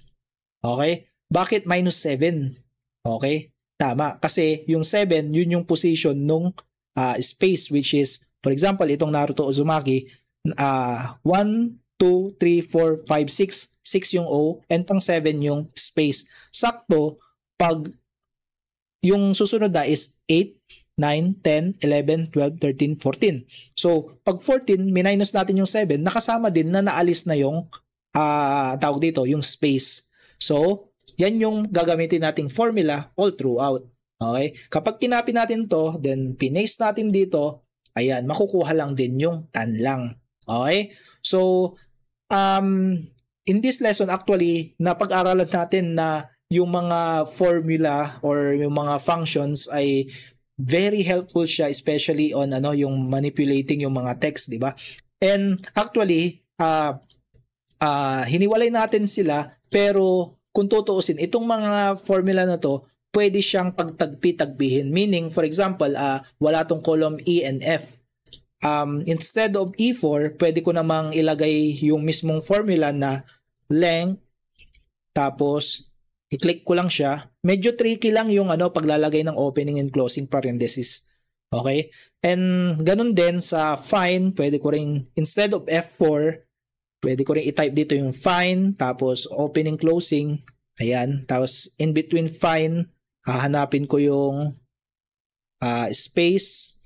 Okay? Bakit minus 7? Okay? Tama. Kasi yung 7, yun yung position nung space, which is, for example, itong Naruto Uzumaki, 1, 2, 3, 4, 5, 6. 6 yung O, and pang 7 yung space. Sakto, pag yung susunod na is 8, 9, 10, 11, 12, 13, 14. So, pag 14, minus natin yung 7, nakasama din na naalis na yung tawag dito, yung space. So, yan yung gagamitin nating formula all throughout. Okay? Kapag kinapin natin to, then pinaste natin dito, ayan, makukuha lang din yung tan lang. Okay? So, in this lesson actually, napag-aralan natin na yung mga formula or yung mga functions ay very helpful siya, especially on yung manipulating yung mga text, di ba? And actually, hiniwalay natin sila, pero kung tutuusin, itong mga formula na to, pwede siyang pagtagpi-tagbihin. Meaning, for example, wala tong column E and F. Instead of E4, pwede ko namang ilagay yung mismong formula na length, tapos i-click ko lang siya. Medyo tricky lang yung paglalagay ng opening and closing parenthesis. Okay? And ganun din sa find, pwede ko rin, instead of F4, pwede ko rin i-type dito yung find, tapos opening, closing. Ayan. Tapos in between find, hahanapin ko yung space,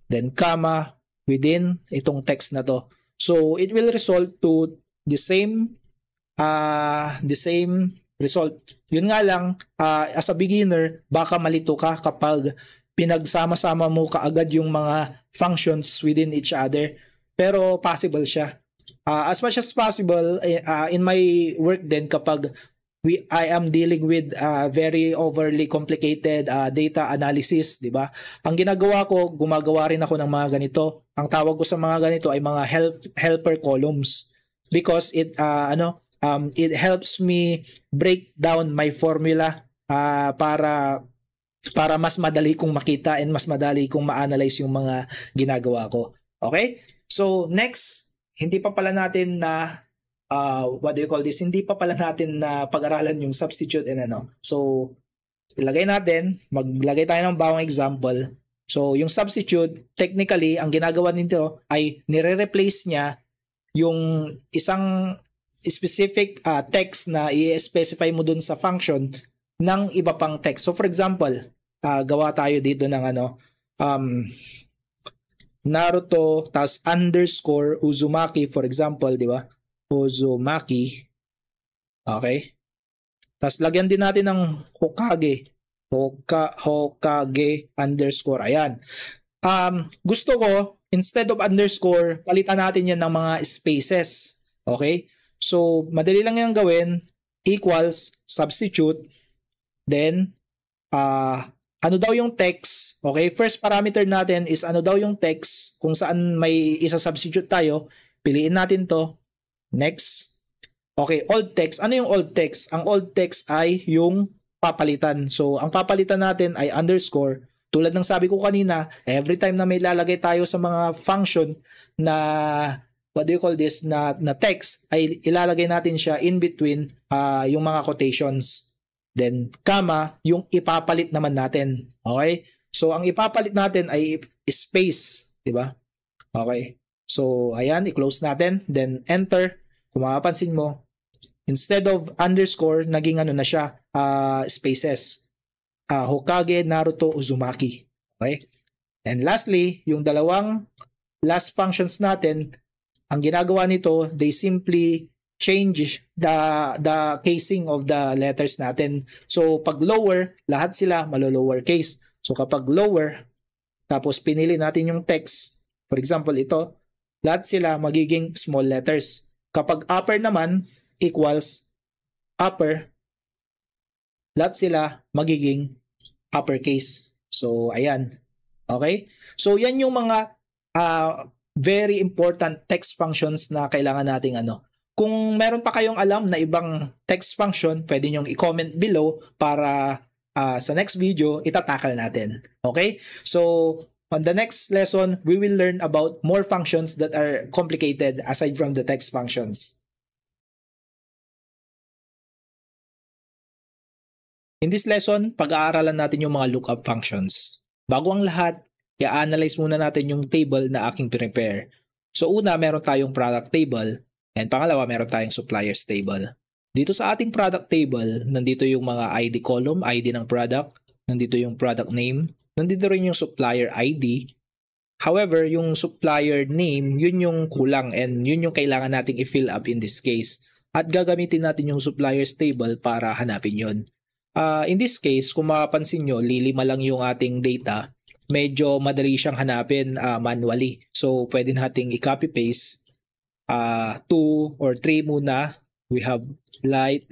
then comma, within itong text na to. So it will result to the same result. Yun nga lang, as a beginner, baka malito ka kapag pinagsama-sama mo kaagad yung mga functions within each other. Pero possible siya. As much as possible, in my work din, kapag I am dealing with very overly complicated data analysis, di ba? Ang ginagawa ko, gumagawa rin ako ng mga ganito. Ang tawag ko sa mga ganito ay mga helper columns, because it helps me break down my formula para mas madali kong makita and mas madali kong ma-analyze yung mga ginagawa ko. Okay? So next, hindi pa pala natin na hindi pa pala natin na pag-aralan yung substitute and So, ilagay natin, maglagay tayo ng bawang example. So, yung substitute, technically, ang ginagawa nito ay nire-replace niya yung isang specific text na i-specify mo dun sa function ng iba pang text. So, for example, gawa tayo dito ng Naruto, tas underscore Uzumaki, for example, di ba? Uzumaki. Okay? Tas lagyan din natin ng Hokage. Hokage underscore. Ayan. Gusto ko, instead of underscore, palitan natin yan ng mga spaces. Okay? So, madali lang yan gawin. Equals, substitute, then, ano daw yung text. Okay? First parameter natin is ano daw yung text. Kung saan may isa-substitute tayo, piliin natin to. Next. Okay, old text. Ano yung old text? Ang old text ay yung papalitan. So, ang papalitan natin ay underscore. Tulad ng sabi ko kanina, every time na may lalagay tayo sa mga function na na text, ay ilalagay natin siya in between yung mga quotations. Then, comma, yung ipapalit naman natin. Okay? So, ang ipapalit natin ay space. Diba? Okay. So, ayan, i-close natin. Then, enter. Kung mapapansin mo, instead of underscore, naging na siya, spaces. Hokage, Naruto, Uzumaki. Okay? And lastly, yung dalawang last functions natin, ang ginagawa nito, they simply change the casing of the letters natin. So, pag lower, lahat sila malo-lower case. So, kapag lower, tapos pinili natin yung text, for example, ito, lahat sila magiging small letters. Kapag upper naman, equals upper, lahat sila magiging uppercase. So, ayan. Okay? So, yan yung mga very important text functions na kailangan nating Kung meron pa kayong alam na ibang text function, pwede nyong i-comment below para sa next video, itatakal natin. Okay? So, on the next lesson, we will learn about more functions that are complicated aside from the text functions. In this lesson, pag-aaralan natin yung mga lookup functions. Bago ang lahat, i-analyze muna natin yung table na aking prepare. So una, meron tayong product table, and pangalawa, meron tayong suppliers table. Dito sa ating product table, nandito yung mga ID column, ID ng product, nandito yung product name, nandito rin yung supplier ID. However, yung supplier name, yun yung kulang and yun yung kailangan nating i-fill up in this case. At gagamitin natin yung suppliers table para hanapin yun. In this case, kung mapapansin nyo, lilima lang yung ating data. Medyo madali siyang hanapin manually. So, pwede nating i-copy-paste 2 or 3 muna. We have light,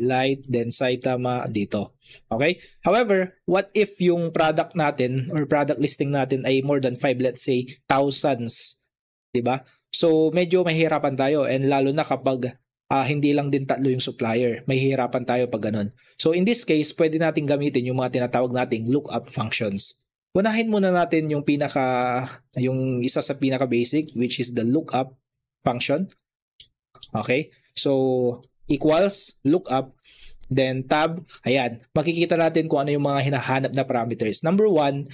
then Saitama dito. Okay? However, what if yung product natin or product listing natin ay more than 5, let's say, thousands. Diba? So, medyo mahirapan tayo and lalo na kapag hindi lang din 3 yung supplier. May hihirapan tayo pag ganun. So in this case, pwede natin gamitin yung mga tinatawag nating lookup functions. Unahin muna natin yung isa sa pinaka basic, which is the lookup function. Okay? So equals lookup, then tab, ayan. Makikita natin kung ano yung mga hinahanap na parameters. Number 1,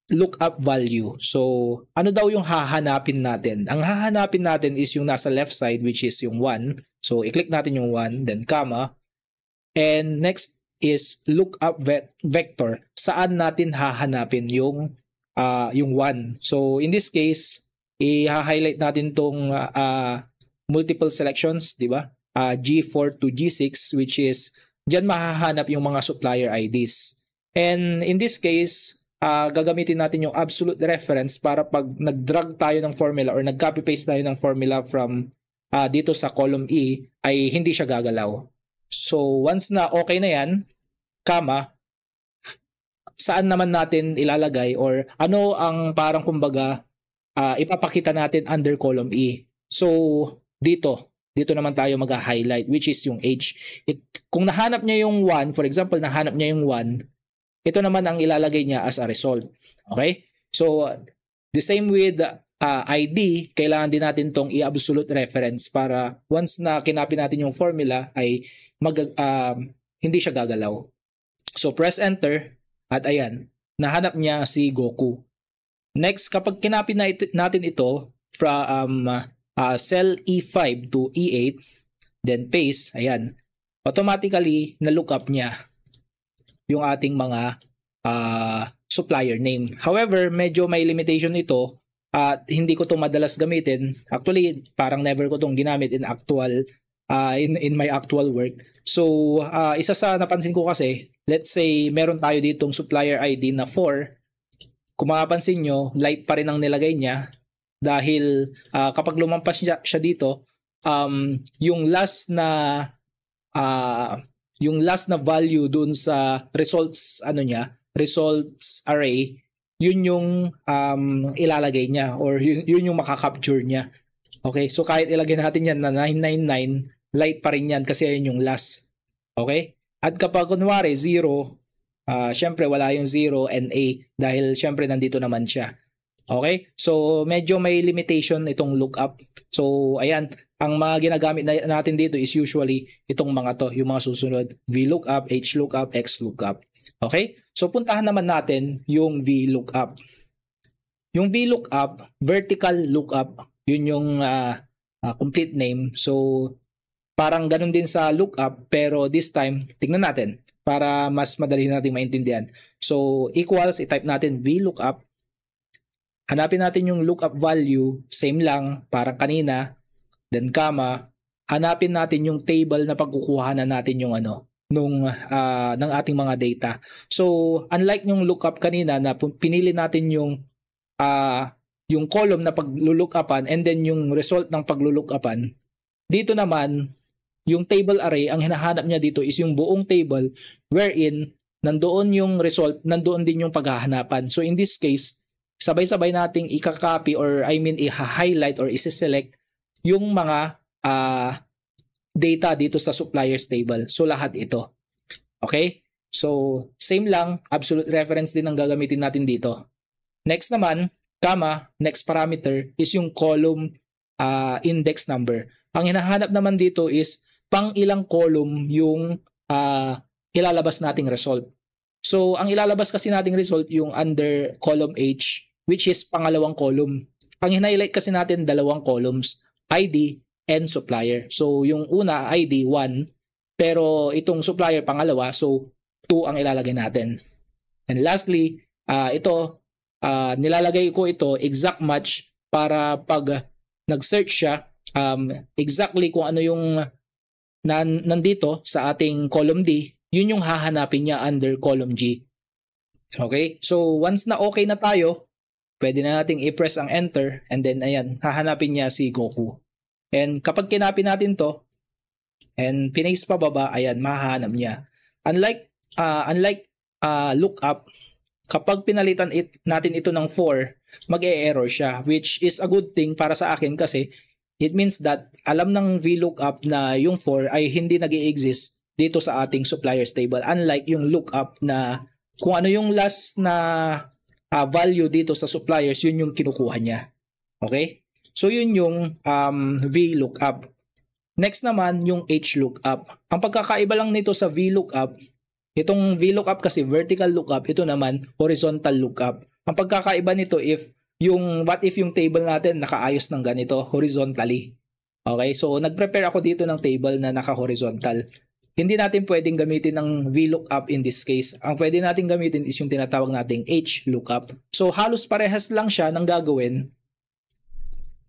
lookup value. So, ano daw yung hahanapin natin? Ang hahanapin natin is yung nasa left side, which is yung 1. So, i-click natin yung 1, then comma. And next is lookup vector. Saan natin hahanapin yung 1? So, in this case, i-highlight natin tong multiple selections, di ba? G4 to G6, which is dyan mahahanap yung mga supplier IDs. And in this case, gagamitin natin yung absolute reference para pag nag-drag tayo ng formula or nag-copy-paste tayo ng formula from dito sa column E ay hindi siya gagalaw. So once na okay na yan, comma, saan naman natin ilalagay or ano ang parang kumbaga ipapakita natin under column E. So dito naman tayo mag-highlight, which is yung H. Kung nahanap niya yung 1, for example, nahanap niya yung 1, ito naman ang ilalagay niya as a result. Okay? So, the same with ID, kailangan din natin tong i-absolute reference para once na kinapin natin yung formula ay hindi siya gagalaw. So, press enter at ayan, nahanap niya si Goku. Next, kapag kinapin natin ito from cell E5 to E8, then paste, ayan, automatically na-look up niya yung ating mga supplier name. However, medyo may limitation ito at hindi ko to madalas gamitin. Actually, parang never ko tong ginamit in my actual work. So, isa sa napansin ko kasi, let's say meron tayo ditong supplier ID na 4. Kung makapansin nyo, light pa rin ang nilagay niya dahil kapag lumampas siya dito, yung last na value dun sa results results array, yun yung ilalagay niya or yun yung makaka-capture niya. Okay? So kahit ilagay natin yan na 999, light pa rin yan kasi yun yung last. Okay? At kapag kunwari 0, syempre wala yung 0 and A dahil syempre nandito naman siya. Okay? So medyo may limitation itong lookup. So ayan, ang mga ginagamit natin dito is usually itong mga to, yung mga susunod, VLOOKUP, HLOOKUP, XLOOKUP. Okay? So puntahan naman natin yung VLOOKUP. Yung VLOOKUP, vertical lookup, yun yung complete name. So parang ganun din sa lookup pero this time, tingnan natin para mas madali natin maintindihan. So equals, i-type natin VLOOKUP. Hanapin natin yung lookup value, same lang, parang kanina, then comma, hanapin natin yung table na pagkukuhanan natin yung ng ating mga data. So, unlike yung lookup kanina na pinili natin yung column na paglulookupan and then yung result ng paglulookupan, dito naman, yung table array, ang hinahanap niya dito is yung buong table wherein nandoon yung result, nandoon din yung paghahanapan. So in this case, sabay-sabay nating i-copy or i-highlight or i-select yung mga data dito sa suppliers table. So lahat ito. Okay? So same lang, absolute reference din ang gagamitin natin dito. Next naman, comma, next parameter is yung column index number. Ang hinahanap naman dito is pang ilang column yung ilalabas nating result. So, ang ilalabas kasi nating result yung under column H, which is pangalawang column. Ang hinighlight kasi natin dalawang columns, ID and supplier. So, yung una, ID, 1, pero itong supplier, pangalawa, so 2 ang ilalagay natin. And lastly, nilalagay ko ito exact match para pag nag-search siya, exactly kung ano yung nandito sa ating column D, yun yung hahanapin niya under column G. Okay? So, once na okay na tayo, pwede na nating i-press ang enter and then ayan, hahanapin niya si Goku. And kapag kinapin natin to and pinaste pa baba, ayan, mahahanap niya. Unlike lookup, kapag pinalitan natin ito ng 4, mag-e-error siya, which is a good thing para sa akin kasi it means that alam ng VLOOKUP na yung 4 ay hindi nag-i-exist dito sa ating suppliers table. Unlike yung lookup na kung ano yung last na value dito sa suppliers, yun yung kinukuha niya. Okay? So yun yung VLOOKUP. Next naman yung HLOOKUP. Ang pagkakaiba lang nito sa VLOOKUP, itong VLOOKUP kasi vertical lookup, ito naman horizontal lookup. Ang pagkakaiba nito what if yung table natin nakaayos ng ganito horizontally. Okay? So nag-prepare ako dito ng table na naka-horizontal. Hindi natin pwedeng gamitin ng VLOOKUP in this case. Ang pwede natin gamitin is yung tinatawag nating HLOOKUP. So halos parehas lang siya ng gagawin.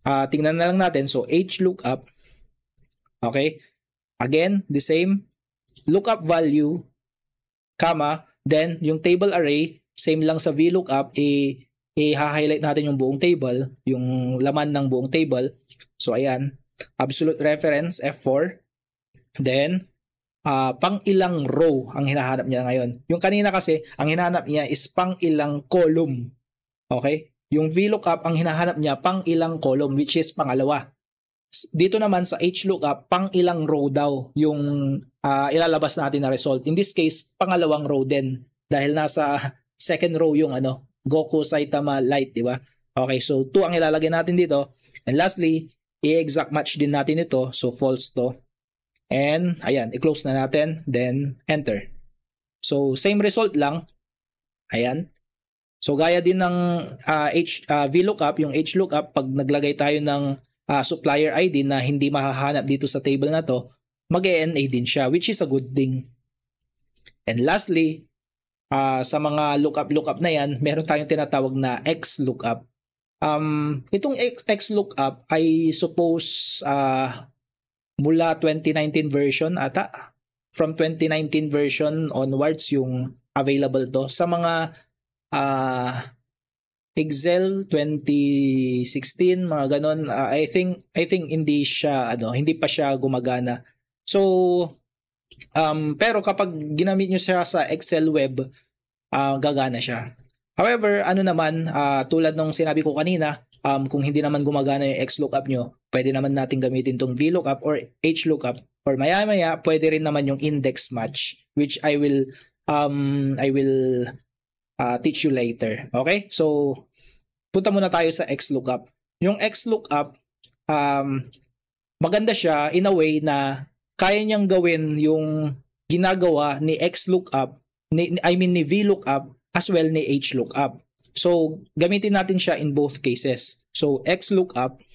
Tingnan na lang natin. So HLOOKUP. Okay? Again, the same. Lookup value, comma, then yung table array, same lang sa VLOOKUP, i-highlight natin yung buong table, yung laman ng buong table. So ayan, absolute reference F4. Then pang ilang row ang hinahanap niya ngayon. Yung kanina kasi ang hinahanap niya is pang ilang column. Okay? Yung VLOOKUP ang hinahanap niya pang ilang column, which is pangalawa. Dito naman sa HLOOKUP, pang ilang row daw yung ilalabas natin na result. In this case, pangalawang row din dahil nasa second row yung Goku, Saitama, Light, di ba? Okay, so 2 ang ilalagay natin dito. And lastly, i-exact match din natin ito. So false to. And ayan, i-close na natin, then enter. So same result lang. Ayan. So gaya din ng VLOOKUP, yung HLOOKUP, pag naglagay tayo ng supplier ID na hindi mahahanap dito sa table na to, mag-ENA din siya, which is a good thing. And lastly, sa mga lookup na yan, meron tayong tinatawag na XLOOKUP. Itong XLOOKUP ay suppose mula 2019 version ata. From 2019 version onwards yung available to. Sa mga Excel 2016, mga ganon, I think hindi pa siya gumagana. So pero kapag ginamit nyo siya sa Excel web, gagana siya. However, tulad ng sinabi ko kanina, kung hindi naman gumagana yung XLOOKUP nyo, pwede naman natin gamitin tong VLOOKUP or HLOOKUP, or maya-maya pwede rin naman yung index match, which I will teach you later. Okay? So punta muna tayo sa XLOOKUP. Yung XLOOKUP, maganda siya in a way na kaya niyang gawin yung ginagawa ni XLOOKUP, ni VLOOKUP, as well ni HLOOKUP. So, gamitin natin siya in both cases. So, XLOOKUP,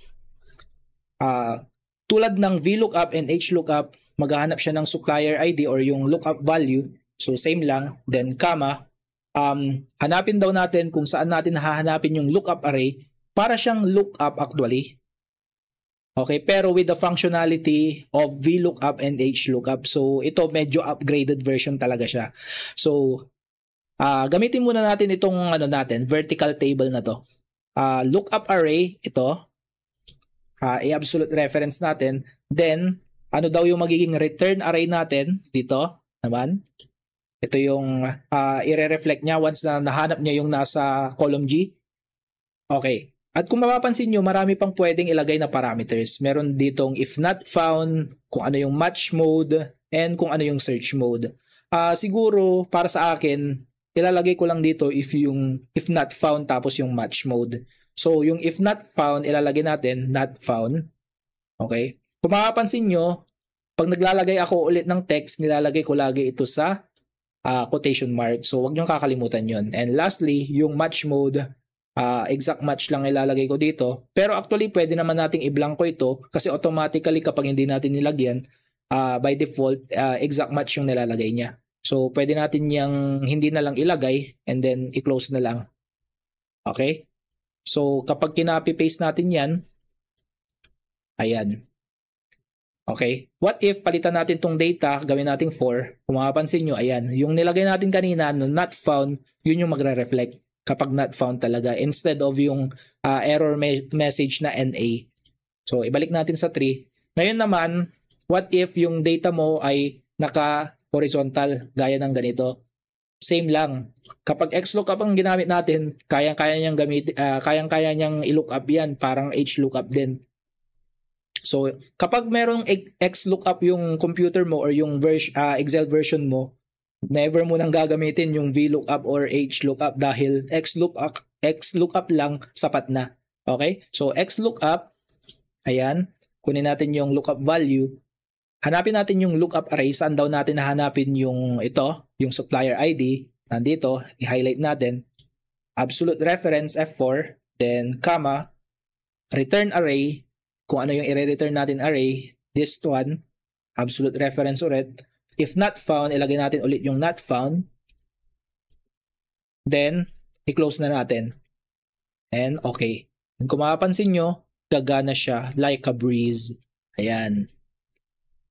tulad ng VLOOKUP and HLOOKUP, maghahanap siya ng supplier ID or yung lookup value. So, same lang. Then, comma, hanapin daw natin kung saan natin hahanapin yung lookup array para siyang lookup actually. Okay, pero with the functionality of VLOOKUP and HLOOKUP. So, ito medyo upgraded version talaga siya. So, gamitin muna natin itong vertical table na to. Lookup array, ito. I-absolute reference natin. Then, ano daw yung magiging return array natin dito naman. Ito yung i-reflect niya once na nahanap niya yung nasa column G. Okay. At kung mapapansin nyo, marami pang pwedeng ilagay na parameters. Meron ditong if not found, kung ano yung match mode, and kung ano yung search mode. Siguro, para sa akin, ilalagay ko lang dito if not found tapos yung match mode. So, yung if not found, ilalagay natin not found. Okay? Kung mapapansin nyo, pag naglalagay ako ulit ng text, nilalagay ko lagi ito sa quotation mark. So, wag nyo kakalimutan yon. And lastly, yung match mode, exact match lang ilalagay ko dito. Pero actually, pwede naman nating i-blanko ito kasi automatically kapag hindi natin nilagyan, by default, exact match yung nilalagay niya. So, pwede natin yung hindi na lang ilagay and then i-close na lang. Okay? So, kapag kinopy-paste natin yan, ayan. Okay? What if palitan natin tong data, gawin natin 4. Kung mapapansin nyo, ayan. Yung nilagay natin kanina, no, not found, yun yung magre-reflect kapag not found talaga instead of yung error message na NA. So, ibalik natin sa 3. Ngayon naman, what if yung data mo ay naka-horizontal gaya ng ganito? Same lang. Kapag XLOOKUP ang ginamit natin, kayang-kaya niyang kayang-kaya niyang i-lookup yan, parang HLOOKUP din. So, kapag merong XLOOKUP yung computer mo or yung Excel version mo, never mo nang gagamitin yung VLOOKUP or HLOOKUP dahil XLOOKUP lang sapat na. Okay? So, XLOOKUP, ayan, kunin natin yung lookup value. Hanapin natin yung lookup array. Saan daw natin hahanapin yung ito, yung supplier ID. Nandito, i-highlight natin. Absolute reference F4, then comma, return array. Kung ano yung i-return natin array, this one, absolute reference ulit. If not found, ilagay natin ulit yung not found. Then, i-close na natin. And okay. And kung mapapansin nyo, gagana siya like a breeze. Ayan.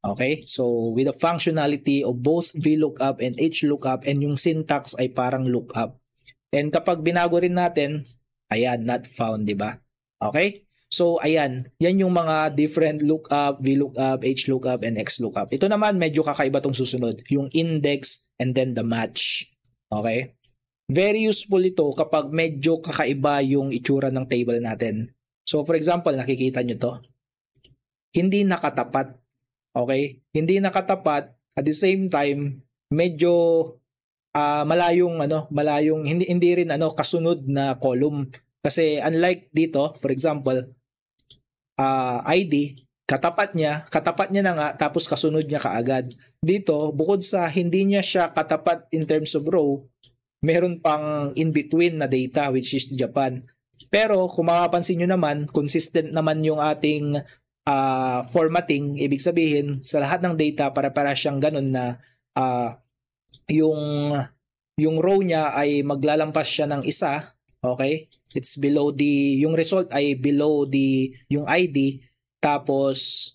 Okay? So, with the functionality of both VLOOKUP and HLOOKUP and yung syntax ay parang lookup. And kapag binago rin natin, ayan, not found, di ba? Okay? So, ayan. Yan yung mga different lookup, VLOOKUP, HLOOKUP, and XLOOKUP. Ito naman, medyo kakaiba tong susunod. Yung index and then the match. Okay? Very useful ito kapag medyo kakaiba yung itsura ng table natin. So, for example, nakikita nyo to. Hindi nakatapat. Okay? Hindi nakatapat. At the same time, medyo malayong hindi rin kasunod na column. Kasi unlike dito, for example, ID, katapat niya na nga, tapos kasunod niya kaagad. Dito, bukod sa hindi niya siya katapat in terms of row, meron pang in-between na data, which is Japan. Pero, kung mapapansin nyo naman, consistent naman yung ating formatting. Ibig sabihin, sa lahat ng data, para siyang ganun na yung row niya ay maglalampas siya ng isa. Okay? It's below yung result ay below yung ID, tapos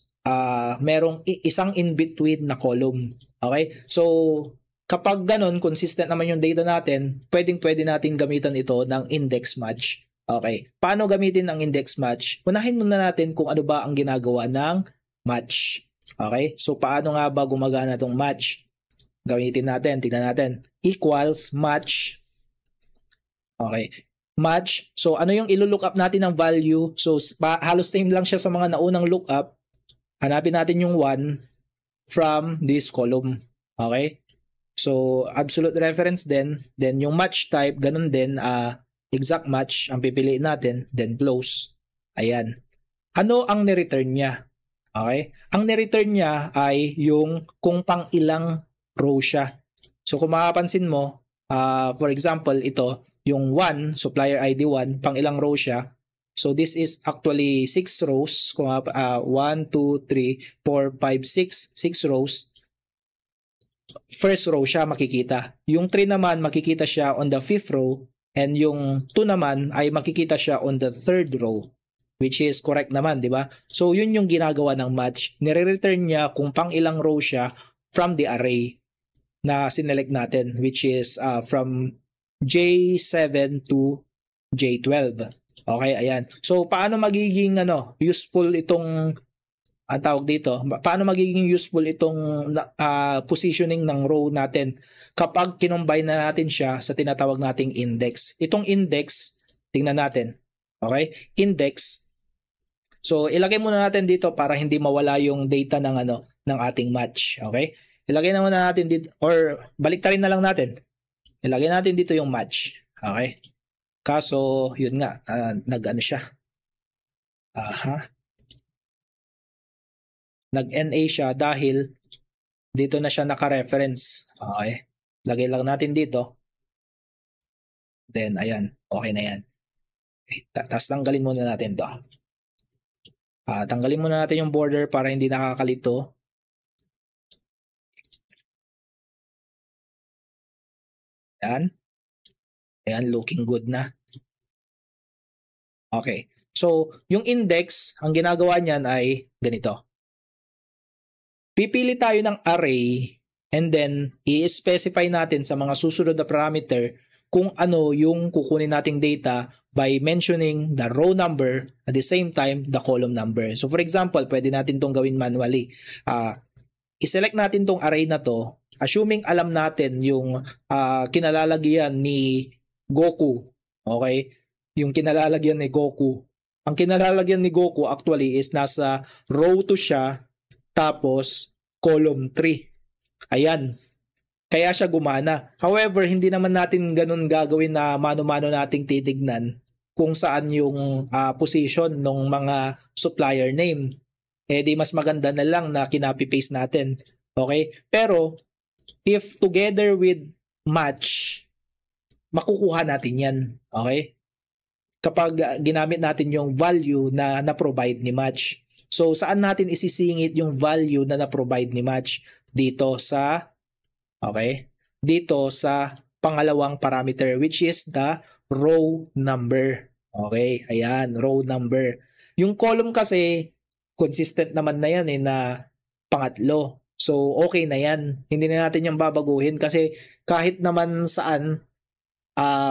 merong isang in-between na column. Okay? So, kapag ganun, consistent naman yung data natin, pwede natin gamitan ito ng index match. Okay. Paano gamitin ang index match? Unahin muna natin kung ano ba ang ginagawa ng match. Okay? So, paano nga ba gumagana itong match? Gamitin natin, tignan natin. Equals match. Okay. Match. So, ano yung ilo-lookup natin ng value? So, halos same lang siya sa mga naunang lookup. Hanapin natin yung 1 from this column. Okay? So, absolute reference din. Then, yung match type, ganun din. Exact match ang pipiliin natin. Then, close. Ayan. Ano ang ni-return niya? Okay? Ang ni-return niya ay yung kung pang ilang row siya. So, kung makapansin mo, for example, ito, yung 1, supplier ID 1, pang ilang row siya. So, this is actually 6 rows. 1, 2, 3, 4, 5, 6. 6 rows. First row siya makikita. Yung 3 naman, makikita siya on the 5th row. And yung 2 naman, ay makikita siya on the 3rd row. Which is correct naman, di ba? So, yun yung ginagawa ng match. Nire-return niya kung pang ilang row siya from the array na sinelect natin. Which is from J7 to J12. Okay, ayan. So, paano magiging useful itong ang tawag dito, paano magiging useful itong positioning ng row natin kapag kinombine na natin siya sa tinatawag nating index. Itong index, tingnan natin. Okay? Index. So ilagay muna natin dito para hindi mawala yung data ng ating match. Okay? Ilagay na muna natin dito, or baliktarin na lang natin. Ilagay natin dito yung match. Okay? Kaso, yun nga, nag-ano siya. Nag-NA siya dahil dito na siya naka-reference. Okay? Lagay lang natin dito. Then, ayan. Okay na yan. Okay. Tapos tanggalin muna natin to. Tanggalin muna natin yung border para hindi nakakalito. Ayan. Ayan, looking good na. Okay. So, yung index, ang ginagawa niyan ay ganito. Pipili tayo ng array and then i-specify natin sa mga susunod na parameter kung ano yung kukunin nating data by mentioning the row number at the same time the column number. So for example, pwede natin tong gawin manually. I-select natin tong array na to assuming alam natin yung kinalalagyan ni Goku. Okay? Yung kinalalagyan ni Goku. Ang kinalalagyan ni Goku actually is nasa row 2 siya tapos column 3. Ayan. Kaya siya gumana. However, hindi naman natin ganun gagawin na mano-mano nating titignan kung saan yung position ng mga supplier name. Di mas maganda na lang na kinopy-paste natin. Okay? Pero, if together with match, makukuha natin yan. Okay? Kapag ginamit natin yung value na na-provide ni match. So, saan natin isisingit yung value na na-provide ni match? Dito sa pangalawang parameter which is the row number. Okay? Ayan, row number. Yung column kasi, consistent naman na yan na pangatlo. So, okay na yan. Hindi na natin yung babaguhin kasi kahit naman saan,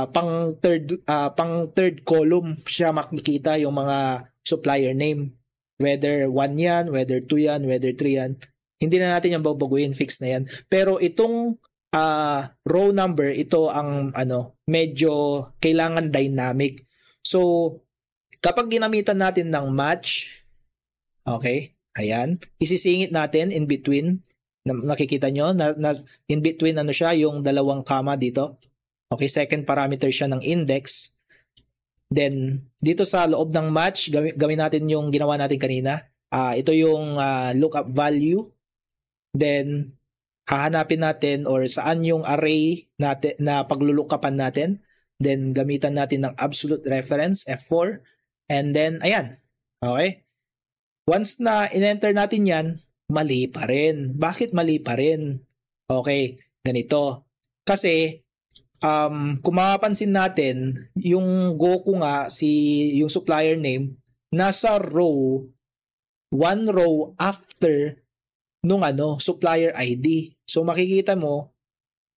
pang third column siya makikita yung mga supplier name. Whether 1 yan, whether 2 yan, whether 3 yan. Hindi na natin yung babaguhin, fix na yan. Pero itong row number, ito ang medyo kailangan dynamic. So, kapag ginamitan natin ng match, okay, ayan, isisingit natin in between, nakikita nyo, in between siya, yung dalawang comma dito. Okay, second parameter siya ng index. Then, dito sa loob ng match, gawin natin yung ginawa natin kanina. Ito yung lookup value. Then, hahanapin natin or saan yung array natin na paglulukapan natin. Then, gamitan natin ng absolute reference, F4. And then, ayan. Okay? Once na in-enter natin yan, mali pa rin. Bakit mali pa rin? Okay, ganito. Kasi, kung mapapansin natin, yung Goku nga, yung supplier name, nasa row, one row after nung supplier ID. So makikita mo,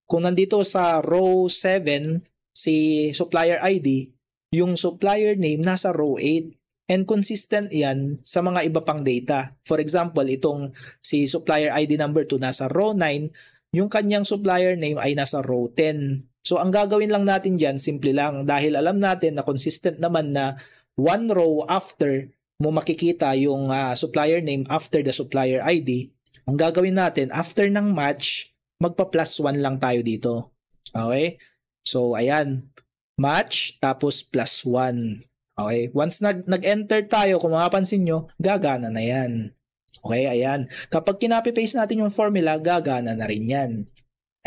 kung nandito sa row 7, si supplier ID, yung supplier name nasa row 8. And consistent yan sa mga iba pang data. For example, itong si supplier ID number 2 nasa row 9, yung kanyang supplier name ay nasa row 10. So ang gagawin lang natin dyan, simple lang, dahil alam natin na consistent naman na one row after mo makikita yung supplier name after the supplier ID, ang gagawin natin, after ng match, magpa-plus 1 lang tayo dito. Okay? So ayan, match tapos plus 1. Okay? Once nag-enter tayo, kung mapapansin nyo, gagana na yan. Okay? Ayan. Kapag kinopy-paste natin yung formula, gagana na rin yan.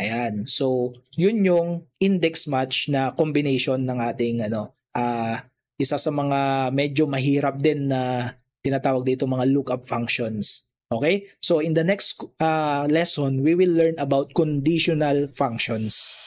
Ayan. So, yun yung index match na combination ng ating isa sa mga medyo mahirap din na tinatawag dito mga lookup functions. Okay? So, in the next lesson, we will learn about conditional functions.